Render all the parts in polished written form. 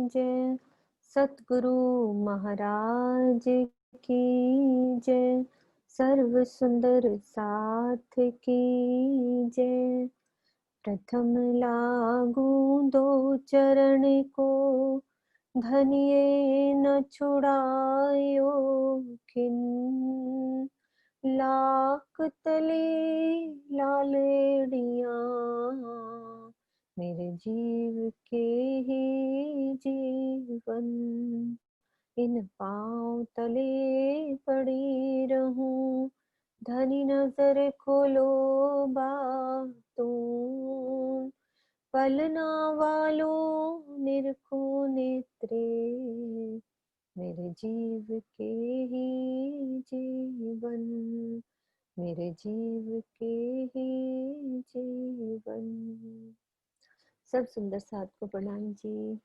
जय। सतगुरु महाराज की जय। सर्व सुंदर साथ की जय। प्रथम लागू दो चरण को, धनिये न छुड़ायो खिन। लाख तले लालेड़िया, मेरे जीव के ही जीवन। इन पाँव तले पड़ी रहूं, धनी नजर खोलो बातों। पलना वालों निरखो नेत्रे, मेरे जीव के ही जीवन। मेरे जीव के ही जीवन। सब सुंदर साथ को प्रणाम जी।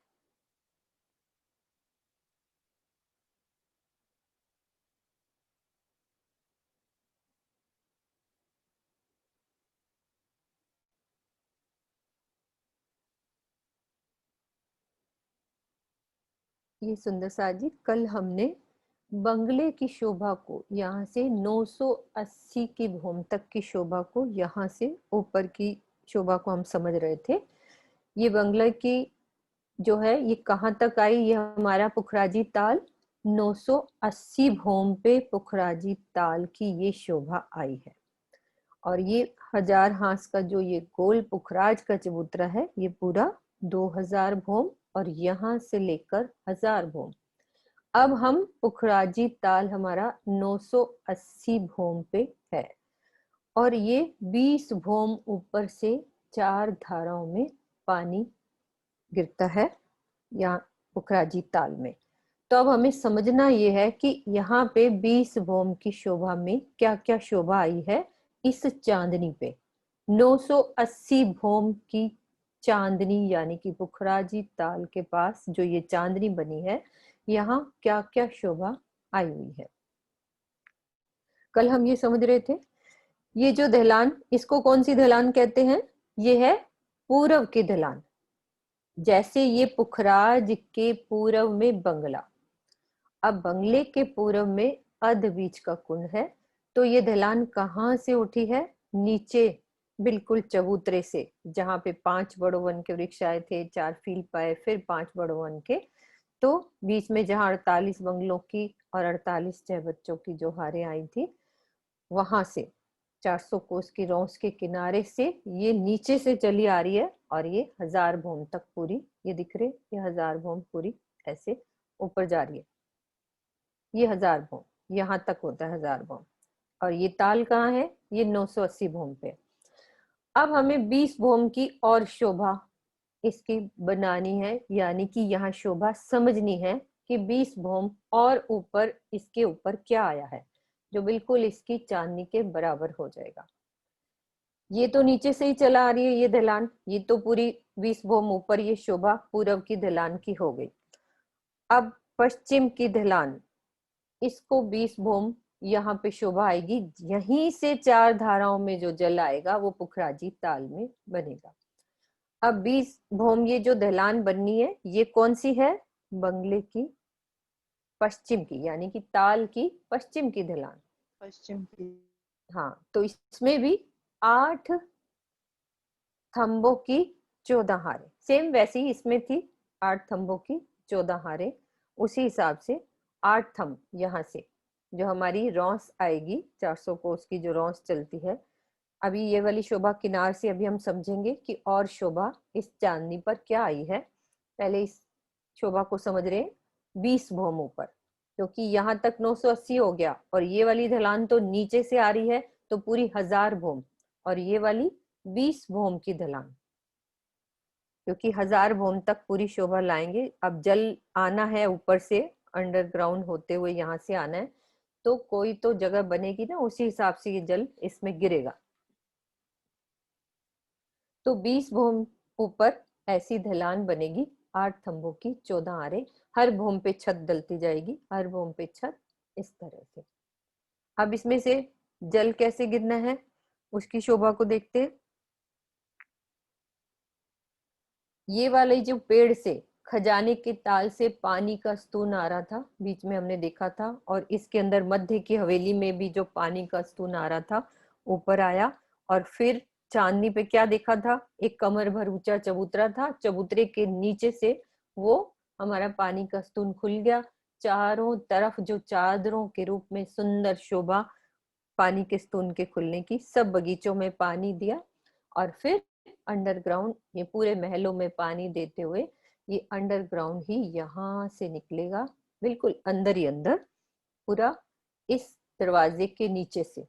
ये सुंदर साथ जी, कल हमने बंगले की शोभा को यहाँ से 980 की भूम तक की शोभा को, यहाँ से ऊपर की शोभा को हम समझ रहे थे। ये बंगले की जो है ये कहाँ तक आई, ये हमारा पुखराजी ताल 980 भूम पे पुखराजी ताल की ये शोभा आई है। और ये 1000 हांस का जो ये गोल पुखराज का चबूतरा है, ये पूरा 2000 भूम और यहाँ से लेकर 1000 भूम। अब हम पुखराजी ताल हमारा 980 भूम पे है और ये 20 भूम ऊपर से 4 धाराओं में पानी गिरता है यहाँ पुखराजी ताल में। तो अब हमें समझना ये है कि यहाँ पे 20 भूम की शोभा में क्या क्या शोभा आई है। इस चांदनी पे 980 भूम की चांदनी यानी कि पुखराजी ताल के पास जो ये चांदनी बनी है, यहाँ क्या क्या शोभा आई हुई है। कल हम ये समझ रहे थे, ये जो ढलान, इसको कौन सी ढलान कहते हैं? ये है पूर्व की ढलान। जैसे ये पुखराज के पूर्व में बंगला, अब बंगले के पूर्व में अध बीच का कुंड है, तो ये ढलान कहाँ से उठी है? नीचे बिल्कुल चबूतरे से, जहां पे 5 बड़ो वन के वृक्ष आए थे, 4 फील पाए, फिर 5 बड़ो वन के, तो बीच में जहां 48 बंगलों की और 48 छह बच्चों की जो हारें आई थी, वहां से 400 कोस की रौस के किनारे से ये नीचे से चली आ रही है और ये 1000 भूम तक पूरी, ये दिख रहे, ये 1000 भूम पूरी ऐसे ऊपर जा रही है। ये 1000 भूम, यहाँ तक होता है 1000 भूम। और ये ताल कहाँ है? ये 980 भूम पे। अब हमें 20 भूम की और शोभा इसकी बनानी है, यानी कि यहाँ शोभा समझनी है कि 20 भूम और ऊपर इसके ऊपर क्या आया है जो बिल्कुल इसकी चांदनी के बराबर हो जाएगा। ये तो नीचे से ही चला आ रही है ये ढलान, ये तो पूरी 20 भूम ऊपर ये शोभा पूर्व की ढलान की हो गई। अब पश्चिम की ढलान, इसको 20 भूम यहाँ पे शोभा आएगी, यहीं से 4 धाराओं में जो जल आएगा वो पुखराजी ताल में बनेगा। अब 20 भूम ये जो ढलान बननी है, ये कौन सी है? बंगले की पश्चिम की, यानी कि ताल की पश्चिम की ढलान, पश्चिम की। हाँ, तो इसमें भी 8 थंबों की 14 हारे, सेम वैसी ही इसमें थी 8 थंबों की 14 हारे, उसी हिसाब से 8 थंब यहाँ से जो हमारी रौस आएगी, 400 कोस की जो रौस चलती है। अभी ये वाली शोभा किनार से अभी हम समझेंगे कि और शोभा इस चांदनी पर क्या आई है। पहले इस शोभा को समझ रहे हैं 20 भूम ऊपर, क्योंकि यहाँ तक 980 हो गया और ये वाली ढलान तो नीचे से आ रही है, तो पूरी 1000 भूम और ये वाली 20 भूम की ढलान, क्योंकि 1000 भूम तक पूरी शोभा लाएंगे। अब जल आना है ऊपर से, अंडरग्राउंड होते हुए यहाँ से आना है, तो कोई तो जगह बनेगी ना, उसी हिसाब से ये जल इसमें गिरेगा। तो 20 भूम ऊपर ऐसी ढलान बनेगी, 8 थंबों की 14 आरे, हर भूम पे छत डलती जाएगी, हर भूम पे छत इस तरह से। अब इसमें से जल कैसे गिरना है उसकी शोभा को देखते हैं। ये वाले जो पेड़ से खजाने के ताल से पानी का स्तून आ रहा था, बीच में हमने देखा था, और इसके अंदर मध्य की हवेली में भी जो पानी का स्तून आ रहा था ऊपर आया। और फिर चांदनी पे क्या देखा था, एक कमर भर ऊंचा चबूतरा था, चबूतरे के नीचे से वो हमारा पानी का स्तून खुल गया। चारों तरफ जो चादरों के रूप में सुंदर शोभा पानी के स्तून के खुलने की, सब बगीचों में पानी दिया। और फिर अंडरग्राउंड ये पूरे महलों में पानी देते हुए ये अंडरग्राउंड ही यहाँ से निकलेगा, बिल्कुल अंदर ही अंदर, पूरा इस दरवाजे के नीचे से।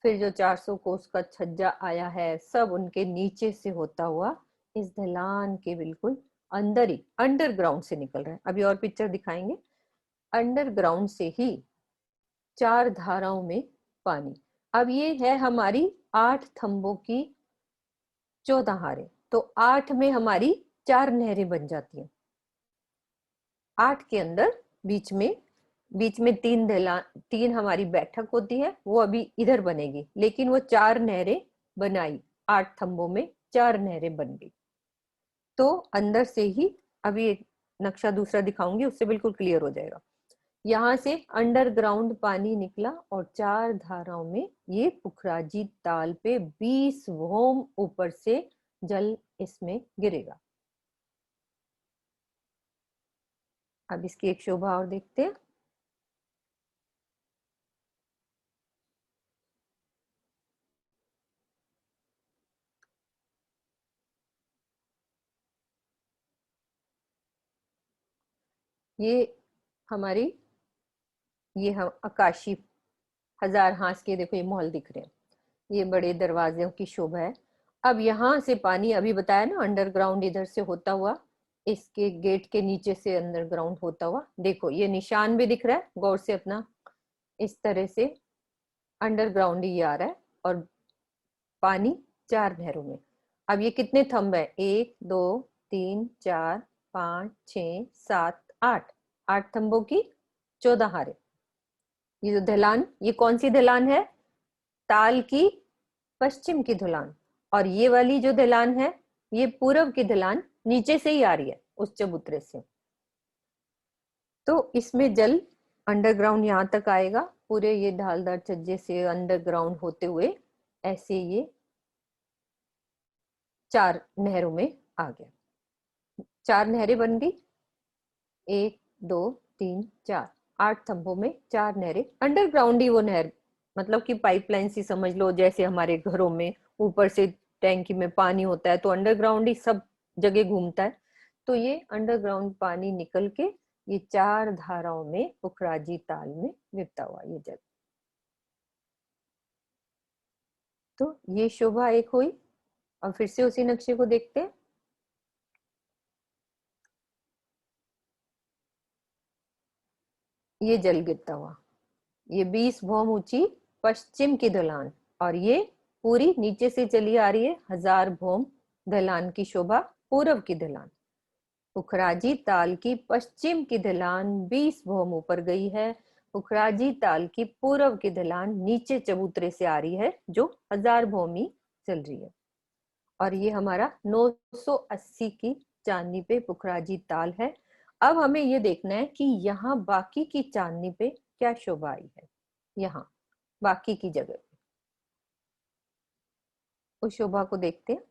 फिर जो 400 कोस का छज्जा आया है, सब उनके नीचे से होता हुआ इस ढलान के बिल्कुल अंदर ही अंडरग्राउंड से निकल रहा है। अभी और पिक्चर दिखाएंगे। अंडरग्राउंड से ही 4 धाराओं में पानी। अब ये है हमारी 8 थंबों की 14 हारें, तो 8 में हमारी 4 नहरें बन जाती हैं। 8 के अंदर बीच में 3 हमारी बैठक होती है, वो अभी इधर बनेगी, लेकिन वो 4 नहरें बनाई, 8 थंबों में 4 नहरें बन गई। तो अंदर से ही अभी एक नक्शा दूसरा दिखाऊंगी, उससे बिल्कुल क्लियर हो जाएगा। यहाँ से अंडरग्राउंड पानी निकला और 4 धाराओं में ये पुखराजी ताल पे 20 भोम ऊपर से जल इसमें गिरेगा। अब इसकी एक शोभा और देखते हैं। ये हमारी ये हम आकाशी 1000 हांस के, देखो ये महल दिख रहे हैं, ये बड़े दरवाजों की शोभा है। अब यहाँ से पानी, अभी बताया ना अंडरग्राउंड इधर से होता हुआ इसके गेट के नीचे से अंडरग्राउंड होता हुआ, देखो ये निशान भी दिख रहा है, गौर से अपना, इस तरह से अंडरग्राउंड ही आ रहा है। और पानी 4 नहरों में। अब ये कितने थंब है, 1 2 3 4 5 6 7 8, 8 थंबों की 14 हारे। ये जो ढलान, ये कौन सी ढलान है, ताल की पश्चिम की ढलान। और ये वाली जो ढलान है, ये पूर्व की ढलान, नीचे से ही आ रही है उस चबूतरे से। तो इसमें जल अंडरग्राउंड यहाँ तक आएगा, पूरे ये ढालदार छज्जे से अंडरग्राउंड होते हुए ऐसे ये 4 नहरों में आ गया। 4 नहरें बन गई, 1 2 3 4, 8 थंबों में 4 नहरें। अंडरग्राउंड ही वो नहर, मतलब कि पाइपलाइन सी समझ लो, जैसे हमारे घरों में ऊपर से टैंकी में पानी होता है, तो अंडरग्राउंड ही सब जगह घूमता है। तो ये अंडरग्राउंड पानी निकल के ये 4 धाराओं में पुखराजी ताल में गिरता हुआ ये जल। तो ये शोभा एक हुई। अब फिर से उसी नक्शे को देखते हैं। ये जल गिरता हुआ, ये 20 भौम ऊंची पश्चिम की ढलान, और ये पूरी नीचे से चली आ रही है 1000 भौम ढलान की शोभा, पूर्व की ढलान। पुखराजी ताल की पश्चिम की ढलान 20 भौम ऊपर गई है, पुखराजी ताल की पूर्व की ढलान नीचे चबूतरे से आ रही है, जो 1000 भौमी चल रही है। और ये हमारा 980 की चांदनी पे पुखराजी ताल है। अब हमें ये देखना है कि यहाँ बाकी की चांदनी पे क्या शोभा आई है, यहाँ बाकी की जगह उस शोभा को देखते हैं।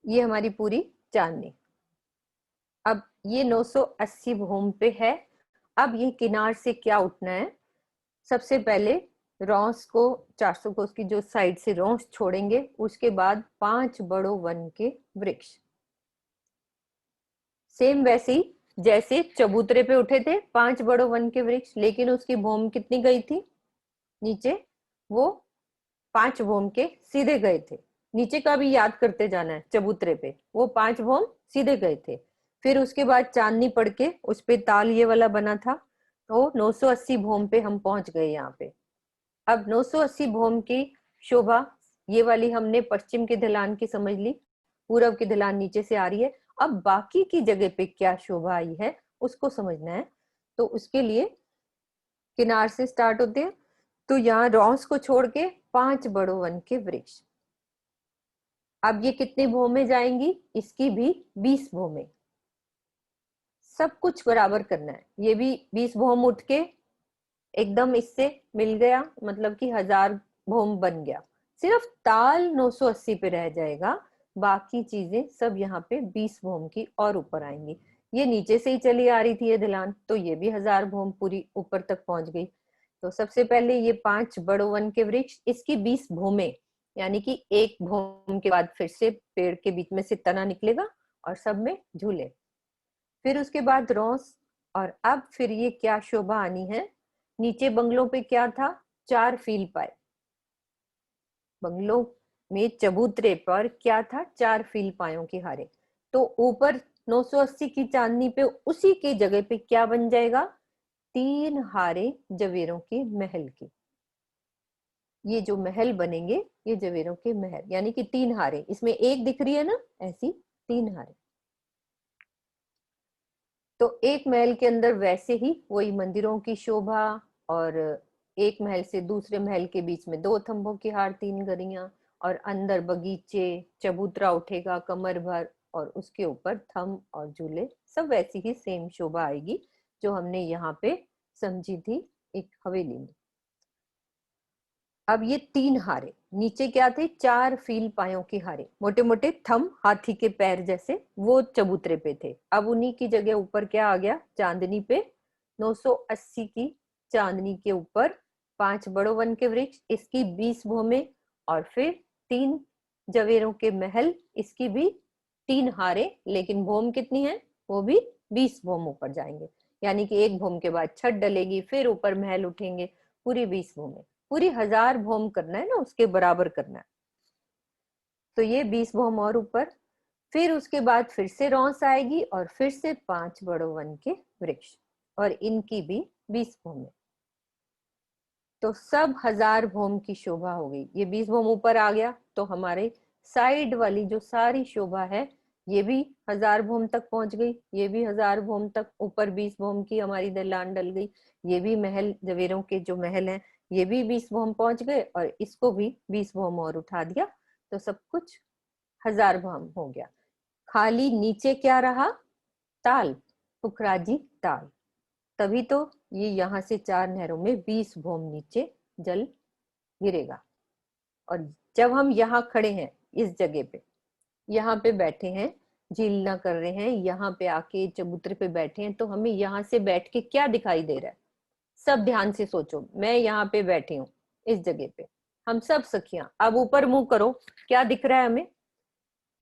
ये हमारी पूरी चांदनी। अब ये 980 भूम पे है। अब ये किनार से क्या उठना है, सबसे पहले रॉस को 400 को उसकी जो साइड से रॉस छोड़ेंगे, उसके बाद 5 बड़ों वन के वृक्ष, सेम वैसे ही जैसे चबूतरे पे उठे थे 5 बड़ों वन के वृक्ष, लेकिन उसकी भूम कितनी गई थी नीचे, वो 5 भूम के सीधे गए थे। नीचे का भी याद करते जाना है, चबूतरे पे वो 5 भूम सीधे गए थे। फिर उसके बाद चांदनी पड़ के उस पे ताल ये वाला बना था, तो 980 भूम पे हम पहुंच गए यहाँ पे। अब 980 भौम की शोभा ये वाली हमने पश्चिम की ढलान की समझ ली, पूरब की ढलान नीचे से आ रही है। अब बाकी की जगह पे क्या शोभा आई है उसको समझना है, तो उसके लिए किनार से स्टार्ट होते हैं। तो यहाँ रॉस को छोड़ के 5 बड़ों वन के वृक्ष। अब ये कितने भों में जाएंगी? इसकी भी 20 भों में। सब कुछ बराबर करना है। ये भी 20 भोम उठ के एकदम इससे मिल गया, मतलब कि 1000 भोम बन गया। सिर्फ ताल 980 पे रह जाएगा, बाकी चीजें सब यहाँ पे 20 भोम की और ऊपर आएंगी। ये नीचे से ही चली आ रही थी ये ढलान, तो ये भी 1000 भोम पूरी ऊपर तक पहुंच गई। तो सबसे पहले ये 5 बड़ों वन के वृक्ष, इसकी 20 भूमें, यानी कि एक भूम के बाद फिर से पेड़ के बीच में से तना निकलेगा और सब में झूले। फिर उसके बाद रॉस। और अब फिर ये क्या शोभा आनी है? नीचे बंगलों पे क्या था? 4 फील पाए। बंगलों में चबूतरे पर क्या था? 4 फील पायों के हारे। तो ऊपर 980 की चांदनी पे उसी की जगह पे क्या बन जाएगा? 3 हारे जवेरों के महल के। ये जो महल बनेंगे ये जवेरों के महल, यानी कि 3 हारे। इसमें एक दिख रही है ना, ऐसी 3 हारे। तो एक महल के अंदर वैसे ही वही मंदिरों की शोभा, और एक महल से दूसरे महल के बीच में 2 थंभों की हार, 3 गरियां, और अंदर बगीचे, चबूतरा उठेगा कमर भर, और उसके ऊपर थंभ और झूले, सब वैसी ही सेम शोभा आएगी जो हमने यहाँ पे समझी थी एक हवेली में। अब ये 3 हारे, नीचे क्या थे? 4 फील पायों के हारे, मोटे मोटे थंब, हाथी के पैर जैसे, वो चबूतरे पे थे। अब उन्हीं की जगह ऊपर क्या आ गया? चांदनी पे 980 की चांदनी के ऊपर 5 बड़ों वन के वृक्ष, इसकी 20 भूमें, और फिर 3 जवेरों के महल, इसकी भी 3 हारे, लेकिन भूम कितनी है? वो भी 20 भूम ऊपर जाएंगे, यानी कि एक भूम के बाद छत डलेगी, फिर ऊपर महल उठेंगे, पूरी 20 भूमें। पूरी 1000 भौम करना है ना, उसके बराबर करना है। तो ये 20 भौम और ऊपर। फिर उसके बाद फिर से रौंस आएगी, और फिर से 5 बड़ों वन के वृक्ष, और इनकी भी 20 भौमें। तो सब 1000 भौम की शोभा हो गई। ये 20 भौम ऊपर आ गया, तो हमारे साइड वाली जो सारी शोभा है ये भी 1000 भौम तक पहुंच गई। ये भी 1000 भौम तक ऊपर 20 भौम की हमारी ढलान डल गई। ये भी महल, जवेरों के जो महल हैं, ये भी 20 भौम पहुंच गए, और इसको भी 20 भौम और उठा दिया, तो सब कुछ 1000 भौम हो गया। खाली नीचे क्या रहा? ताल, पुखराजी ताल। तभी तो ये यहाँ से 4 नहरों में 20 भौम नीचे जल गिरेगा। और जब हम यहाँ खड़े हैं इस जगह पे, यहाँ पे बैठे हैं, झीलना कर रहे हैं, यहाँ पे आके चबूतरे पे बैठे हैं, तो हमें यहाँ से बैठ के क्या दिखाई दे रहा है? सब ध्यान से सोचो। मैं यहाँ पे बैठी हूँ इस जगह पे, हम सब सखियां। अब ऊपर मुंह करो, क्या दिख रहा है हमें?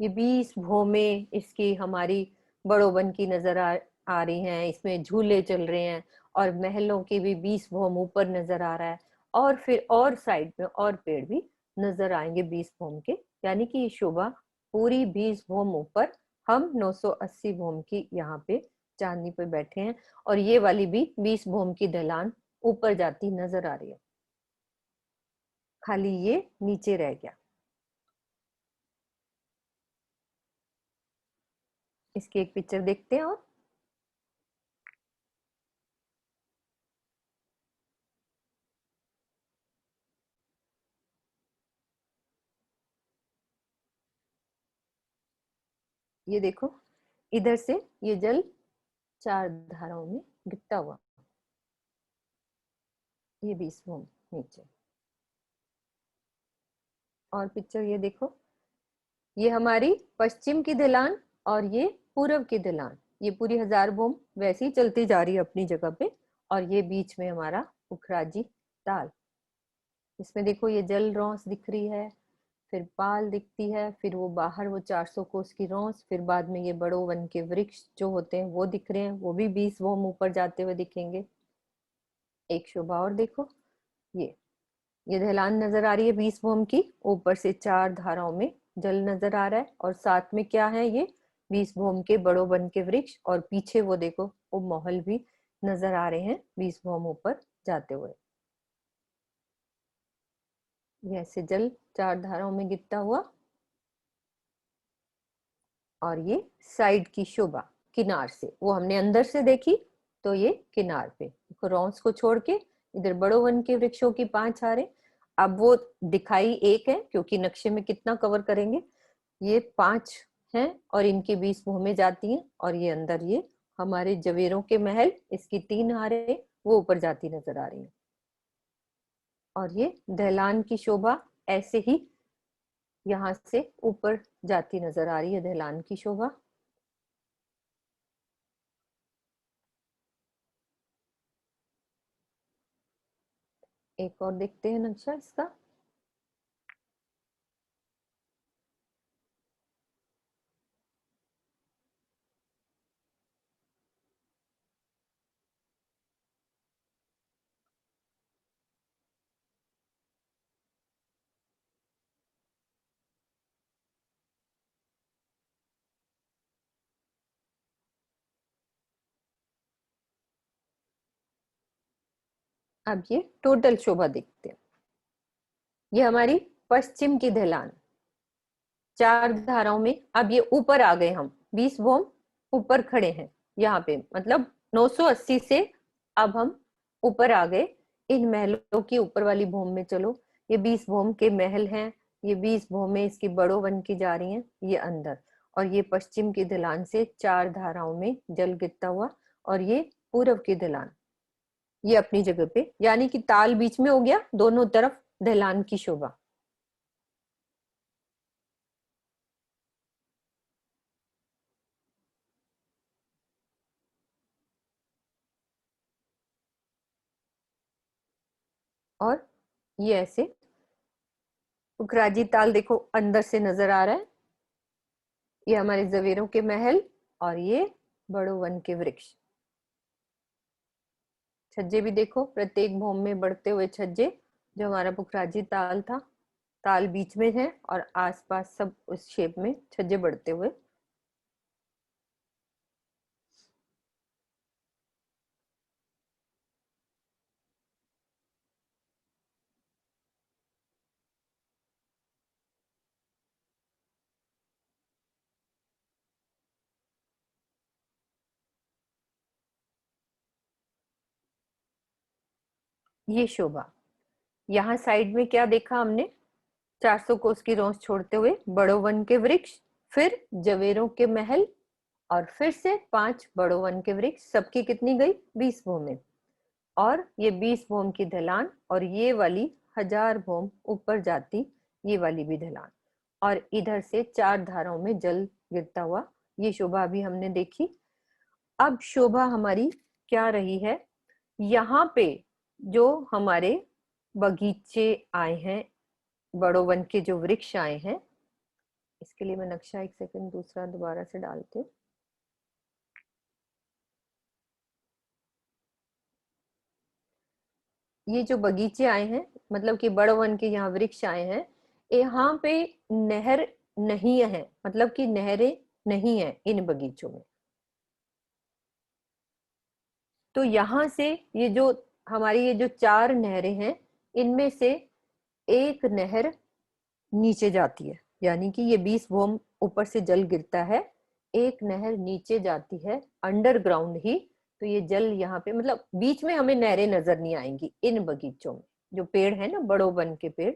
ये 20 भौमें इसकी हमारी बड़ों बन की नजर आ रही हैं, इसमें झूले चल रहे हैं, और महलों के भी 20 भौम ऊपर नजर आ रहा है, और फिर और साइड में और पेड़ भी नजर आएंगे 20 भौम के, यानी कि ये शोभा पूरी 20 भौम ऊपर। हम 980 भौम की यहाँ पे चांदनी पे बैठे हैं, और ये वाली भी 20 भौम की ढलान ऊपर जाती नजर आ रही है। खाली ये नीचे रह गया। इसकी एक पिक्चर देखते हैं। और ये देखो, इधर से ये जल 4 धाराओं में गिरता हुआ, ये 20 भूम नीचे। और पिक्चर ये देखो, ये हमारी पश्चिम की ढलान, और ये पूर्व की ढलान। ये पूरी 1000 भूम वैसे ही चलती जा रही है अपनी जगह पे, और ये बीच में हमारा पुखराजी ताल। इसमें देखो ये जल रौंस दिख रही है, फिर पाल दिखती है, फिर वो बाहर वो 400 कोस की रौंस, फिर बाद में ये बड़ों वन के वृक्ष जो होते हैं वो दिख रहे हैं, वो भी 20 भूम ऊपर जाते हुए दिखेंगे। एक शोभा और देखो, ये ढलान नजर आ रही है 20 भूम की, ऊपर से 4 धाराओं में जल नजर आ रहा है, और साथ में क्या है? ये 20 भूम के बड़ों वन के वृक्ष, और पीछे वो देखो वो महल भी नजर आ रहे हैं 20 भूम ऊपर जाते हुए। ऐसे जल 4 धाराओं में गिरता हुआ, और ये साइड की शोभा किनार से, वो हमने अंदर से देखी, तो ये किनार पे रॉन्स को छोड़ के इधर बड़ो वन के वृक्षों की 5 हारें। अब वो दिखाई एक है क्योंकि नक्शे में कितना कवर करेंगे, ये 5 हैं और इनके 20 भूमें जाती हैं, और ये अंदर ये हमारे जवेरों के महल, इसकी 3 हारें वो ऊपर जाती नजर आ रही हैं। और ये दहलान की शोभा ऐसे ही यहां से ऊपर जाती नजर आ रही है, दहलान की शोभा। एक और देखते हैं नक्शा इसका। अब ये टोटल शोभा देखते हैं। ये हमारी पश्चिम की ढलान, 4 धाराओं में। अब ये ऊपर आ गए, हम 20 भौम ऊपर खड़े हैं यहाँ पे, मतलब 980 से अब हम ऊपर आ गए। इन महलों की ऊपर वाली भूम में चलो, ये 20 भूम के महल हैं, ये 20 भूमें इसकी बड़ो वन की जा रही हैं, ये अंदर। और ये पश्चिम की ढलान से 4 धाराओं में जल गिरता हुआ, और ये पूर्व की ढलान, ये अपनी जगह पे, यानी कि ताल बीच में हो गया, दोनों तरफ ढलान की शोभा। और ये ऐसे उखराजी ताल देखो अंदर से नजर आ रहा है, ये हमारे जवेरों के महल, और ये बड़ो वन के वृक्ष। छज्जे भी देखो, प्रत्येक भौम में बढ़ते हुए छज्जे, जो हमारा पुखराजी ताल था, ताल बीच में है और आसपास सब उस शेप में छज्जे बढ़ते हुए। ये शोभा, यहाँ साइड में क्या देखा हमने, 400 कोस की रौंस छोड़ते हुए बड़ो वन के वृक्ष, फिर जवेरों के महल, और फिर से 5 बड़ो वन के वृक्ष, सबकी कितनी गई, 20 भूमें। और ये 20 भूम की ढलान, और ये वाली 1000 भूम ऊपर जाती, ये वाली भी ढलान, और इधर से 4 धाराओं में जल गिरता हुआ, ये शोभा भी हमने देखी। अब शोभा हमारी क्या रही है, यहाँ पे जो हमारे बगीचे आए हैं, बड़ो वन के जो वृक्ष आए हैं, इसके लिए मैं नक्शा एक सेकंड दूसरा दोबारा से डालती हूँ। ये जो बगीचे आए हैं, मतलब कि बड़ो वन के यहाँ वृक्ष आए हैं, यहाँ पे नहर नहीं है, मतलब कि नहरें नहीं है इन बगीचों में। तो यहाँ से ये जो हमारी ये जो 4 नहरें हैं, इनमें से एक नहर नीचे जाती है, यानी कि ये 20 भूम ऊपर से जल गिरता है, एक नहर नीचे जाती है अंडरग्राउंड ही। तो ये जल यहाँ पे, मतलब बीच में हमें नहरें नजर नहीं आएंगी इन बगीचों में, जो पेड़ है ना बड़ो वन के पेड़,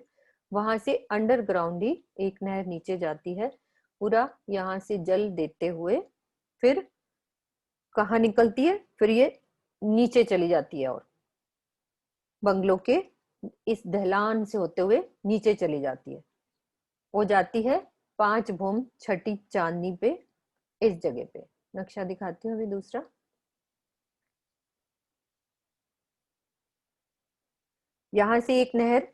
वहां से अंडरग्राउंड ही एक नहर नीचे जाती है, पूरा यहाँ से जल देते हुए, फिर कहाँ निकलती है, फिर ये नीचे चली जाती है, और बंगलों के इस ढलान से होते हुए नीचे चली जाती है, वो जाती है 5 भूम छठी चांदनी पे, इस जगह पे। नक्शा दिखाती हूँ अभी दूसरा। यहाँ से एक नहर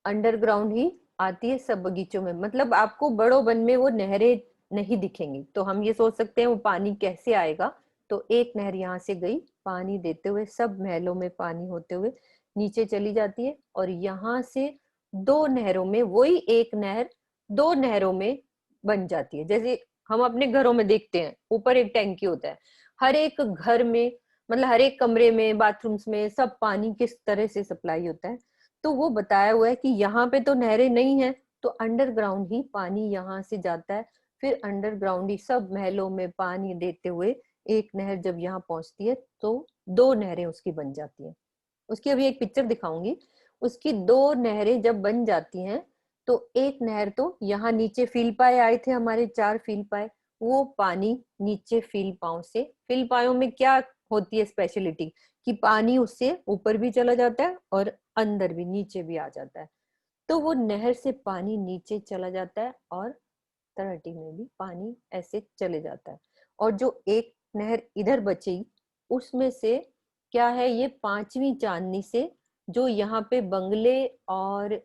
अंडरग्राउंड ही आती है सब बगीचों में, मतलब आपको बड़ो वन में वो नहरें नहीं दिखेंगी, तो हम ये सोच सकते हैं वो पानी कैसे आएगा। तो एक नहर यहाँ से गई, पानी देते हुए सब महलों में पानी होते हुए नीचे चली जाती है, और यहाँ से 2 नहरों में, वही एक नहर 2 नहरों में बन जाती है। जैसे हम अपने घरों में देखते हैं, ऊपर एक टैंकी होता है, हर एक घर में, मतलब हर एक कमरे में, बाथरूम्स में, सब पानी किस तरह से सप्लाई होता है। तो वो बताया हुआ है कि यहाँ पे तो नहरें नहीं है, तो अंडरग्राउंड ही पानी यहाँ से जाता है, फिर अंडरग्राउंड ही सब महलों में पानी देते हुए एक नहर जब यहाँ पहुंचती है, तो 2 नहरें उसकी बन जाती हैं। उसकी अभी एक पिक्चर दिखाऊंगी। उसकी 2 नहरें जब बन जाती हैं तो एक नहर तो यहाँ नीचे फील्ड आए थे हमारे 4 फील्ड, वो पानी नीचे फील्ड में क्या होती है स्पेशलिटी कि पानी उससे ऊपर भी चला जाता है और अंदर भी नीचे भी आ जाता है। तो वो नहर से पानी नीचे चला जाता है और तलहटी में भी पानी ऐसे चले जाता है। और जो एक नहर इधर बची उसमें से क्या है, ये 5वीं चांदनी से जो यहाँ पे बंगले और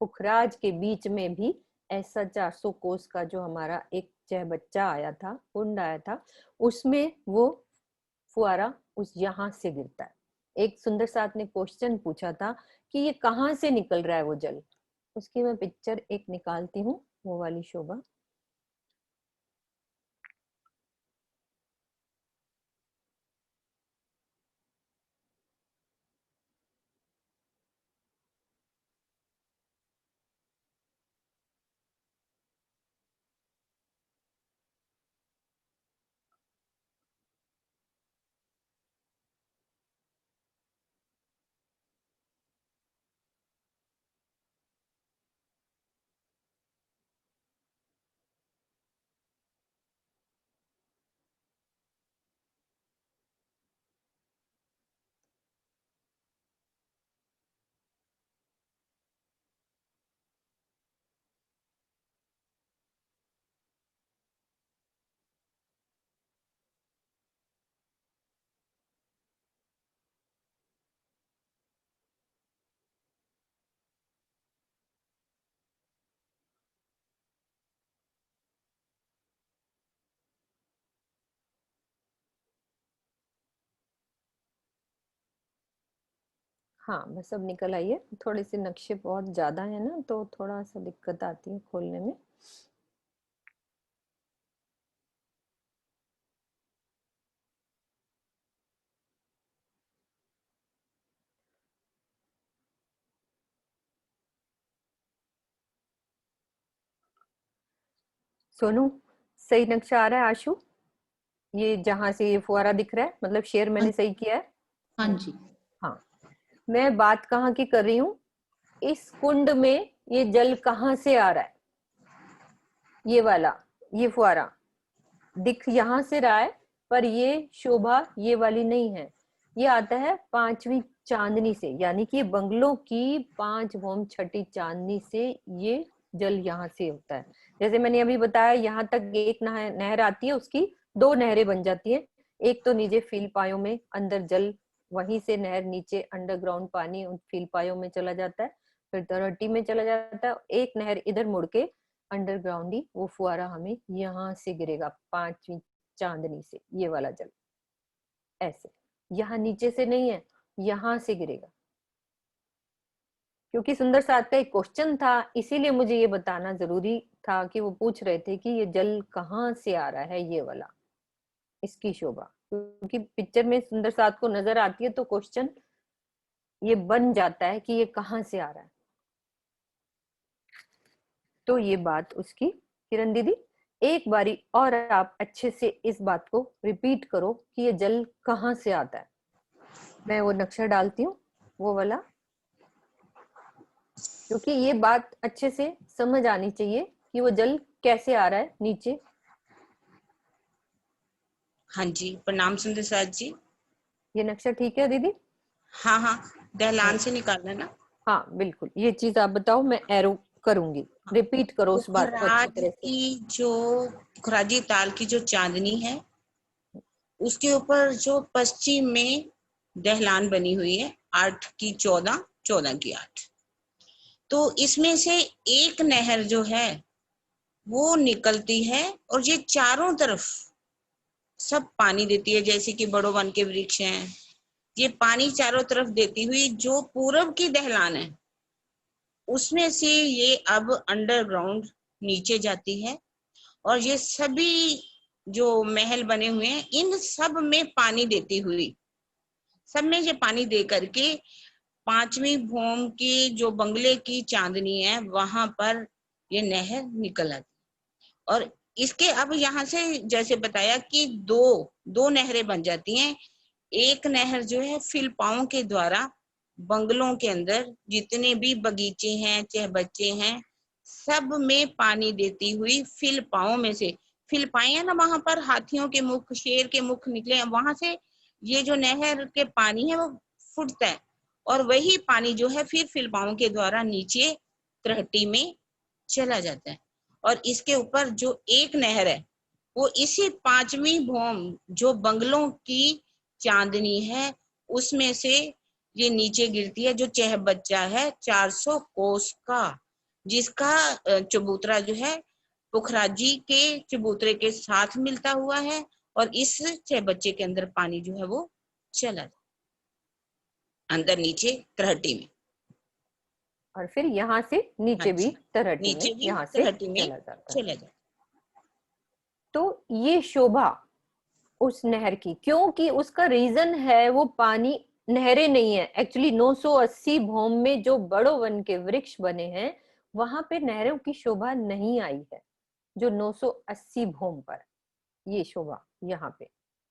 पुखराज के बीच में भी ऐसा 400 कोस का जो हमारा एक बच्चा आया था, कुंड आया था, उसमें वो फुआरा उस यहाँ से गिरता है। एक सुंदर साथ ने क्वेश्चन पूछा था कि ये कहाँ से निकल रहा है वो जल। उसकी मैं पिक्चर एक निकालती हूँ, वो वाली शोभा। हाँ बस अब निकल आई है। थोड़े से नक्शे बहुत ज्यादा है ना, तो थोड़ा सा दिक्कत आती है खोलने में। सोनू, सही नक्शा आ रहा है आशु? ये जहां से ये फुहारा दिख रहा है, मतलब शेयर हाँ मैंने सही किया है? हाँ जी। हाँ। मैं बात कहाँ की कर रही हूँ, इस कुंड में ये जल कहाँ से आ रहा है? ये वाला, ये फुहारा दिख यहाँ से रहा है, पर ये शोभा ये वाली नहीं है। ये आता है 5वीं चांदनी से, यानी कि बंगलों की 5 भौम छठी चांदनी से ये जल यहाँ से होता है। जैसे मैंने अभी बताया, यहाँ तक एक नहर आती है, उसकी 2 नहरें बन जाती है। एक तो नीचे फील पायों में अंदर जल, वहीं से नहर नीचे अंडरग्राउंड पानी उन फील पायों में चला जाता है, फिर दरहटी में चला जाता है। एक नहर इधर मुड़ के अंडरग्राउंड ही वो फुहारा हमें यहाँ से गिरेगा 5वीं चांदनी से, ये वाला जल ऐसे, यहाँ नीचे से नहीं है, यहाँ से गिरेगा। क्योंकि सुंदर साथ का एक क्वेश्चन था, इसीलिए मुझे ये बताना जरूरी था कि वो पूछ रहे थे कि ये जल कहाँ से आ रहा है, ये वाला, इसकी शोभा। क्योंकि पिक्चर में सुंदर साथ को नजर आती है तो क्वेश्चन ये बन जाता है कि ये कहाँ से आ रहा है। तो ये बात उसकी। किरण दीदी, एक बारी और आप अच्छे से इस बात को रिपीट करो कि ये जल कहाँ से आता है। मैं वो नक्शा डालती हूँ, वो वाला, क्योंकि ये बात अच्छे से समझ आनी चाहिए कि वो जल कैसे आ रहा है नीचे। हाँ जी, प्रणाम सुंदर साथ जी। ये नक्शा ठीक है दीदी? हाँ हाँ, दहलान हाँ से निकालना ना। हाँ बिल्कुल, ये चीज आप बताओ, मैं एरो करूंगी। हाँ। रिपीट करो उस बात को अच्छी पुखराज तरह से। की जो पुखराजी ताल की जो चांदनी है, उसके ऊपर जो पश्चिम में दहलान बनी हुई है, 8 की 14, 14 की 8। तो इसमें से एक नहर जो है वो निकलती है और ये चारों तरफ सब पानी देती है। जैसे कि बड़ो वन के वृक्ष हैं, ये पानी चारों तरफ देती हुई जो पूरब की दहलान है, उसमें से ये अब अंडरग्राउंड नीचे जाती है। और ये सभी जो महल बने हुए हैं, इन सब में पानी देती हुई, सब में ये पानी दे करके 5वीं भौम की जो बंगले की चांदनी है, वहां पर ये नहर निकल आती। और इसके अब यहाँ से जैसे बताया कि दो दो नहरें बन जाती हैं। एक नहर जो है फिलपाओं के द्वारा बंगलों के अंदर जितने भी बगीचे हैं चाहे बच्चे हैं सब में पानी देती हुई फिलपाओं में से, फिलपाए हैं ना वहां पर हाथियों के मुख शेर के मुख निकले हैं, वहां से ये जो नहर के पानी है वो फुटता है और वही पानी जो है फिर फिलपाओं के द्वारा नीचे त्रहटी में चला जाता है। और इसके ऊपर जो एक नहर है वो इसी पांचवी भौम जो बंगलों की चांदनी है उसमें से ये नीचे गिरती है, जो चह बच्चा है 400 कोस का, जिसका चबूतरा जो है पुखराजी के चबूतरे के साथ मिलता हुआ है और इस चह बच्चे के अंदर पानी जो है वो चला अंदर नीचे त्रहटी में, और फिर यहाँ से नीचे भी अच्छा तरहटी में नीचे भी यहाँ से त्रहटी में चला जाता है। चला जाता। तो ये शोभा उस नहर की, क्योंकि उसका रीजन है वो पानी, नहरें नहीं है एक्चुअली। 980 भौम में जो बड़ो वन के वृक्ष बने हैं वहां पे नहरों की शोभा नहीं आई है, जो 980 भौम पर ये शोभा यहाँ पे।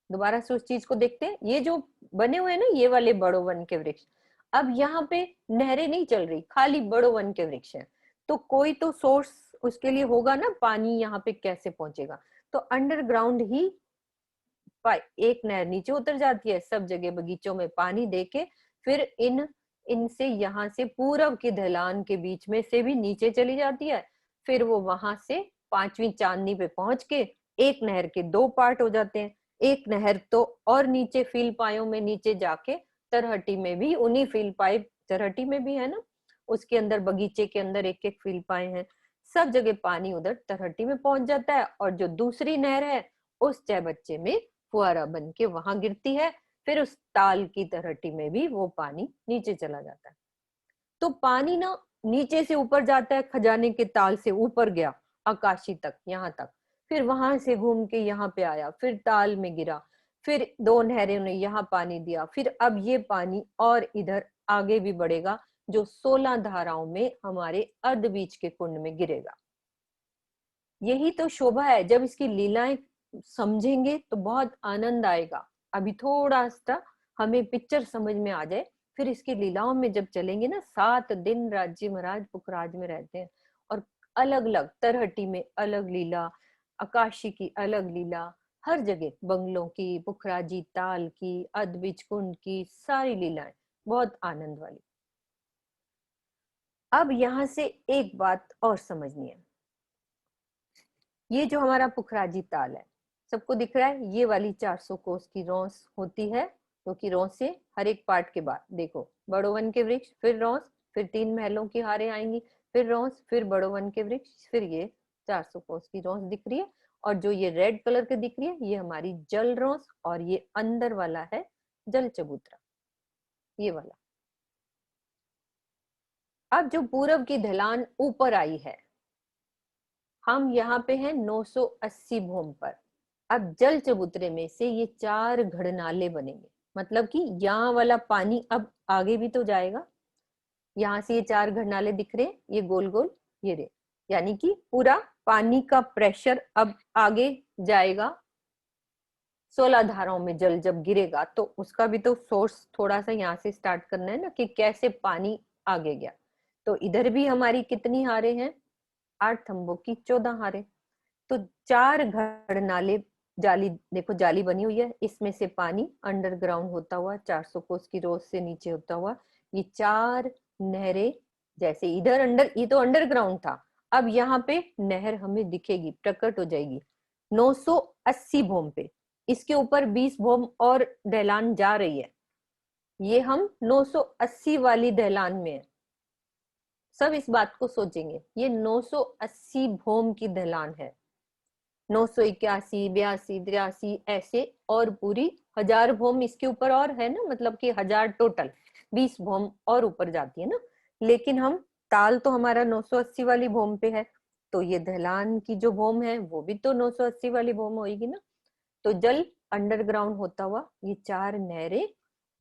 दोबारा से उस चीज को देखते हैं, ये जो बने हुए हैं ना ये वाले बड़ो वन के वृक्ष, अब यहाँ पे नहरें नहीं चल रही, खाली बड़ो वन के वृक्ष हैं, तो कोई तो सोर्स उसके लिए होगा ना, पानी यहाँ पे कैसे पहुंचेगा? तो अंडरग्राउंड ही एक नहर नीचे उतर जाती है, सब जगह बगीचों में पानी देके फिर इनसे यहाँ से पूरब की ढलान के बीच में से भी नीचे चली जाती है, फिर वो वहां से पांचवी चांदनी पे पहुंच के एक नहर के दो पार्ट हो जाते हैं। एक नहर तो और नीचे फील पायों में नीचे जाके तरहटी में भी उन्हीं फील पाए, तरहटी में भी है ना, उसके अंदर बगीचे के अंदर एक एक फील पाए हैं, सब जगह पानी उधर तरहटी में पहुंच जाता है। और जो दूसरी नहर है उस चह बच्चे में फुहारा बन के वहां गिरती है, फिर उस ताल की तरहटी में भी वो पानी नीचे चला जाता है। तो पानी ना नीचे से ऊपर जाता है, खजाने के ताल से ऊपर गया आकाशी तक, यहाँ तक, फिर वहां से घूम के यहाँ पे आया, फिर ताल में गिरा, फिर दो नहरों ने यहाँ पानी दिया, फिर अब ये पानी और इधर आगे भी बढ़ेगा, जो 16 धाराओं में हमारे अर्ध बीच के कुंड में गिरेगा। यही तो शोभा है, जब इसकी लीलाएं समझेंगे तो बहुत आनंद आएगा। अभी थोड़ा सा हमें पिक्चर समझ में आ जाए, फिर इसकी लीलाओं में जब चलेंगे ना, 7 दिन राज्य महाराज पुखराज में रहते हैं और अलग अलग तरहटी में अलग लीला, आकाशी की अलग लीला, हर जगह बंगलों की, पुखराजी ताल की, अदबिच कुंड की सारी लीलाएं बहुत आनंद वाली। अब यहाँ से एक बात और समझनी है, ये जो हमारा पुखराजी ताल है सबको दिख रहा है, ये वाली 400 कोस की रौस होती है, क्योंकि तो रौस से हर एक पार्ट के बाद देखो बड़ो वन के वृक्ष, फिर रौस, फिर 3 महलों की हारें आएंगी, फिर रौस, फिर बड़ो वन के वृक्ष, फिर ये 400 कोस की रौस दिख रही है। और जो ये रेड कलर के दिख रही है ये हमारी जल रौस, और ये अंदर वाला है जल चबूतरा, ये वाला। अब जो पूरब की ढलान ऊपर आई है, हम यहाँ पे हैं 980 भूम पर। अब जल चबूतरे में से ये 4 घड़नाले बनेंगे, मतलब कि यहाँ वाला पानी अब आगे भी तो जाएगा। यहाँ से ये 4 घड़नाले दिख रहे हैं, ये गोल गोल, ये रे, यानी कि पूरा पानी का प्रेशर अब आगे जाएगा। 16 धाराओं में जल जब गिरेगा तो उसका भी तो सोर्स थोड़ा सा यहाँ से स्टार्ट करना है ना, कि कैसे पानी आगे गया। तो इधर भी हमारी कितनी हारे हैं, 8 थंबों की 14 हारे। तो 4 घड़नाले, जाली देखो जाली बनी हुई है, इसमें से पानी अंडरग्राउंड होता हुआ 400 कोस की रोज से नीचे होता हुआ ये 4 नहरें, जैसे इधर अंडर, ये तो अंडरग्राउंड था, अब यहाँ पे नहर हमें दिखेगी, प्रकट हो जाएगी 980 भूम पे। इसके ऊपर 20 भूम और ढलान जा रही है, ये हम 980 वाली ढलान में है। सब इस बात को सोचेंगे, ये 980 भूम की ढलान है, 981, 82, 83 ऐसे, और पूरी 1000 भौम इसके ऊपर और है ना, मतलब कि 1000 टोटल, 20 भौम और ऊपर जाती है ना। लेकिन हम ताल तो हमारा 980 वाली भौम पे है, तो ये ढलान की जो भौम है वो भी तो 980 वाली भौम होगी ना। तो जल अंडरग्राउंड होता हुआ ये 4 नहरें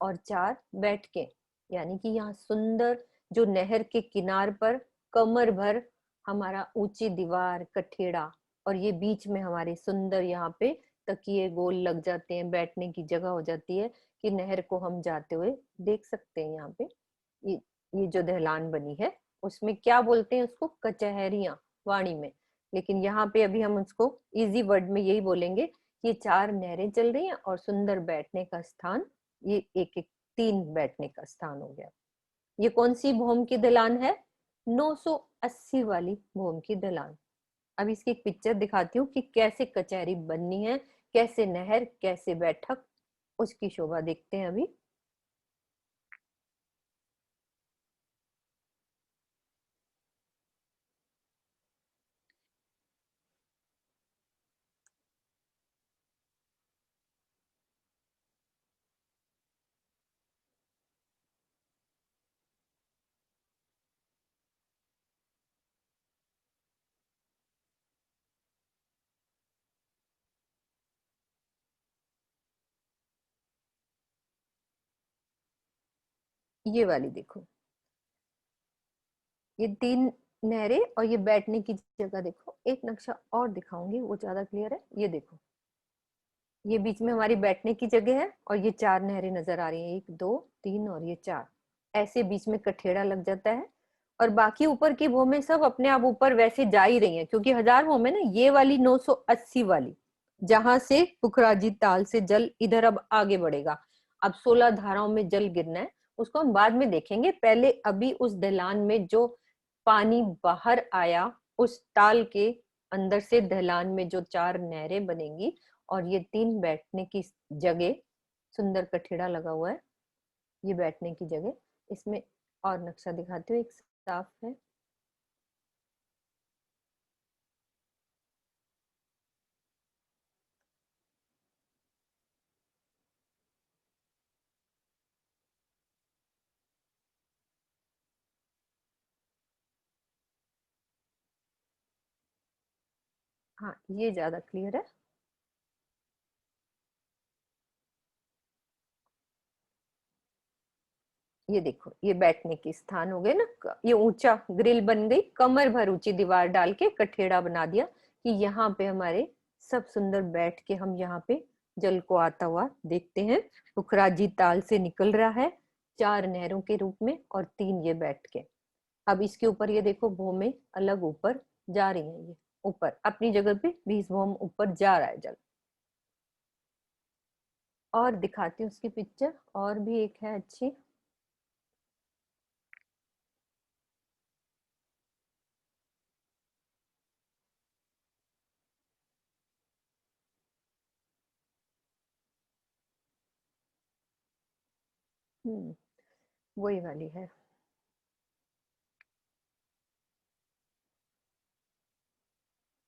और 4 बैठके, यानी कि यहाँ सुंदर जो नहर के किनार पर कमर भर हमारा ऊंची दीवार कठेड़ा, और ये बीच में हमारे सुंदर यहाँ पे तकिए गोल लग जाते हैं, बैठने की जगह हो जाती है, कि नहर को हम जाते हुए देख सकते हैं। यहाँ पे ये जो दहलान बनी है उसमें क्या बोलते हैं उसको, कचहरियां वाणी में, लेकिन यहाँ पे अभी हम उसको इजी वर्ड में यही बोलेंगे, ये 4 नहरें चल रही हैं और सुंदर बैठने का स्थान, ये एक एक 3 बैठने का स्थान हो गया। ये कौन सी भूम की ढलान है, 980 वाली भूम की ढलान। अब इसकी एक पिक्चर दिखाती हूँ कि कैसे कचहरी बननी है, कैसे नहर, कैसे बैठक, उसकी शोभा देखते हैं अभी। ये वाली देखो, ये 3 नहरें और ये बैठने की जगह देखो। एक नक्शा और दिखाऊंगी, वो ज्यादा क्लियर है। ये देखो, ये बीच में हमारी बैठने की जगह है और ये 4 नहरें नजर आ रही हैं, 1 2 3 और ये 4। ऐसे बीच में कठेड़ा लग जाता है और बाकी ऊपर की भूमें सब अपने आप ऊपर वैसे जा ही रही हैं, क्योंकि 1000 भूमें ना, ये वाली 980 वाली, जहां से पुखराजी ताल से जल इधर अब आगे बढ़ेगा। अब 16 धाराओं में जल गिरना है, उसको हम बाद में देखेंगे। पहले अभी उस ढलान में जो पानी बाहर आया, उस ताल के अंदर से ढलान में जो 4 नहरें बनेंगी और ये 3 बैठने की जगह, सुंदर कठेड़ा लगा हुआ है, ये बैठने की जगह। इसमें और नक्शा दिखाती हूँ, एक साफ है। हाँ, ये ज्यादा क्लियर है। ये देखो, ये बैठने की स्थान हो गए ना, ये ऊंचा ग्रिल बन गई, कमर भर ऊंची दीवार डाल के कठेड़ा बना दिया कि यहाँ पे हमारे सब सुंदर बैठ के हम यहाँ पे जल को आता हुआ देखते हैं। पुखराजी ताल से निकल रहा है 4 नहरों के रूप में और 3 ये बैठ के। अब इसके ऊपर ये देखो, भूमि अलग ऊपर जा रही है, ये ऊपर अपनी जगह पे 20 भूम ऊपर जा रहा है जल। और दिखाती हूँ उसकी पिक्चर, और भी एक है अच्छी। वही वाली है।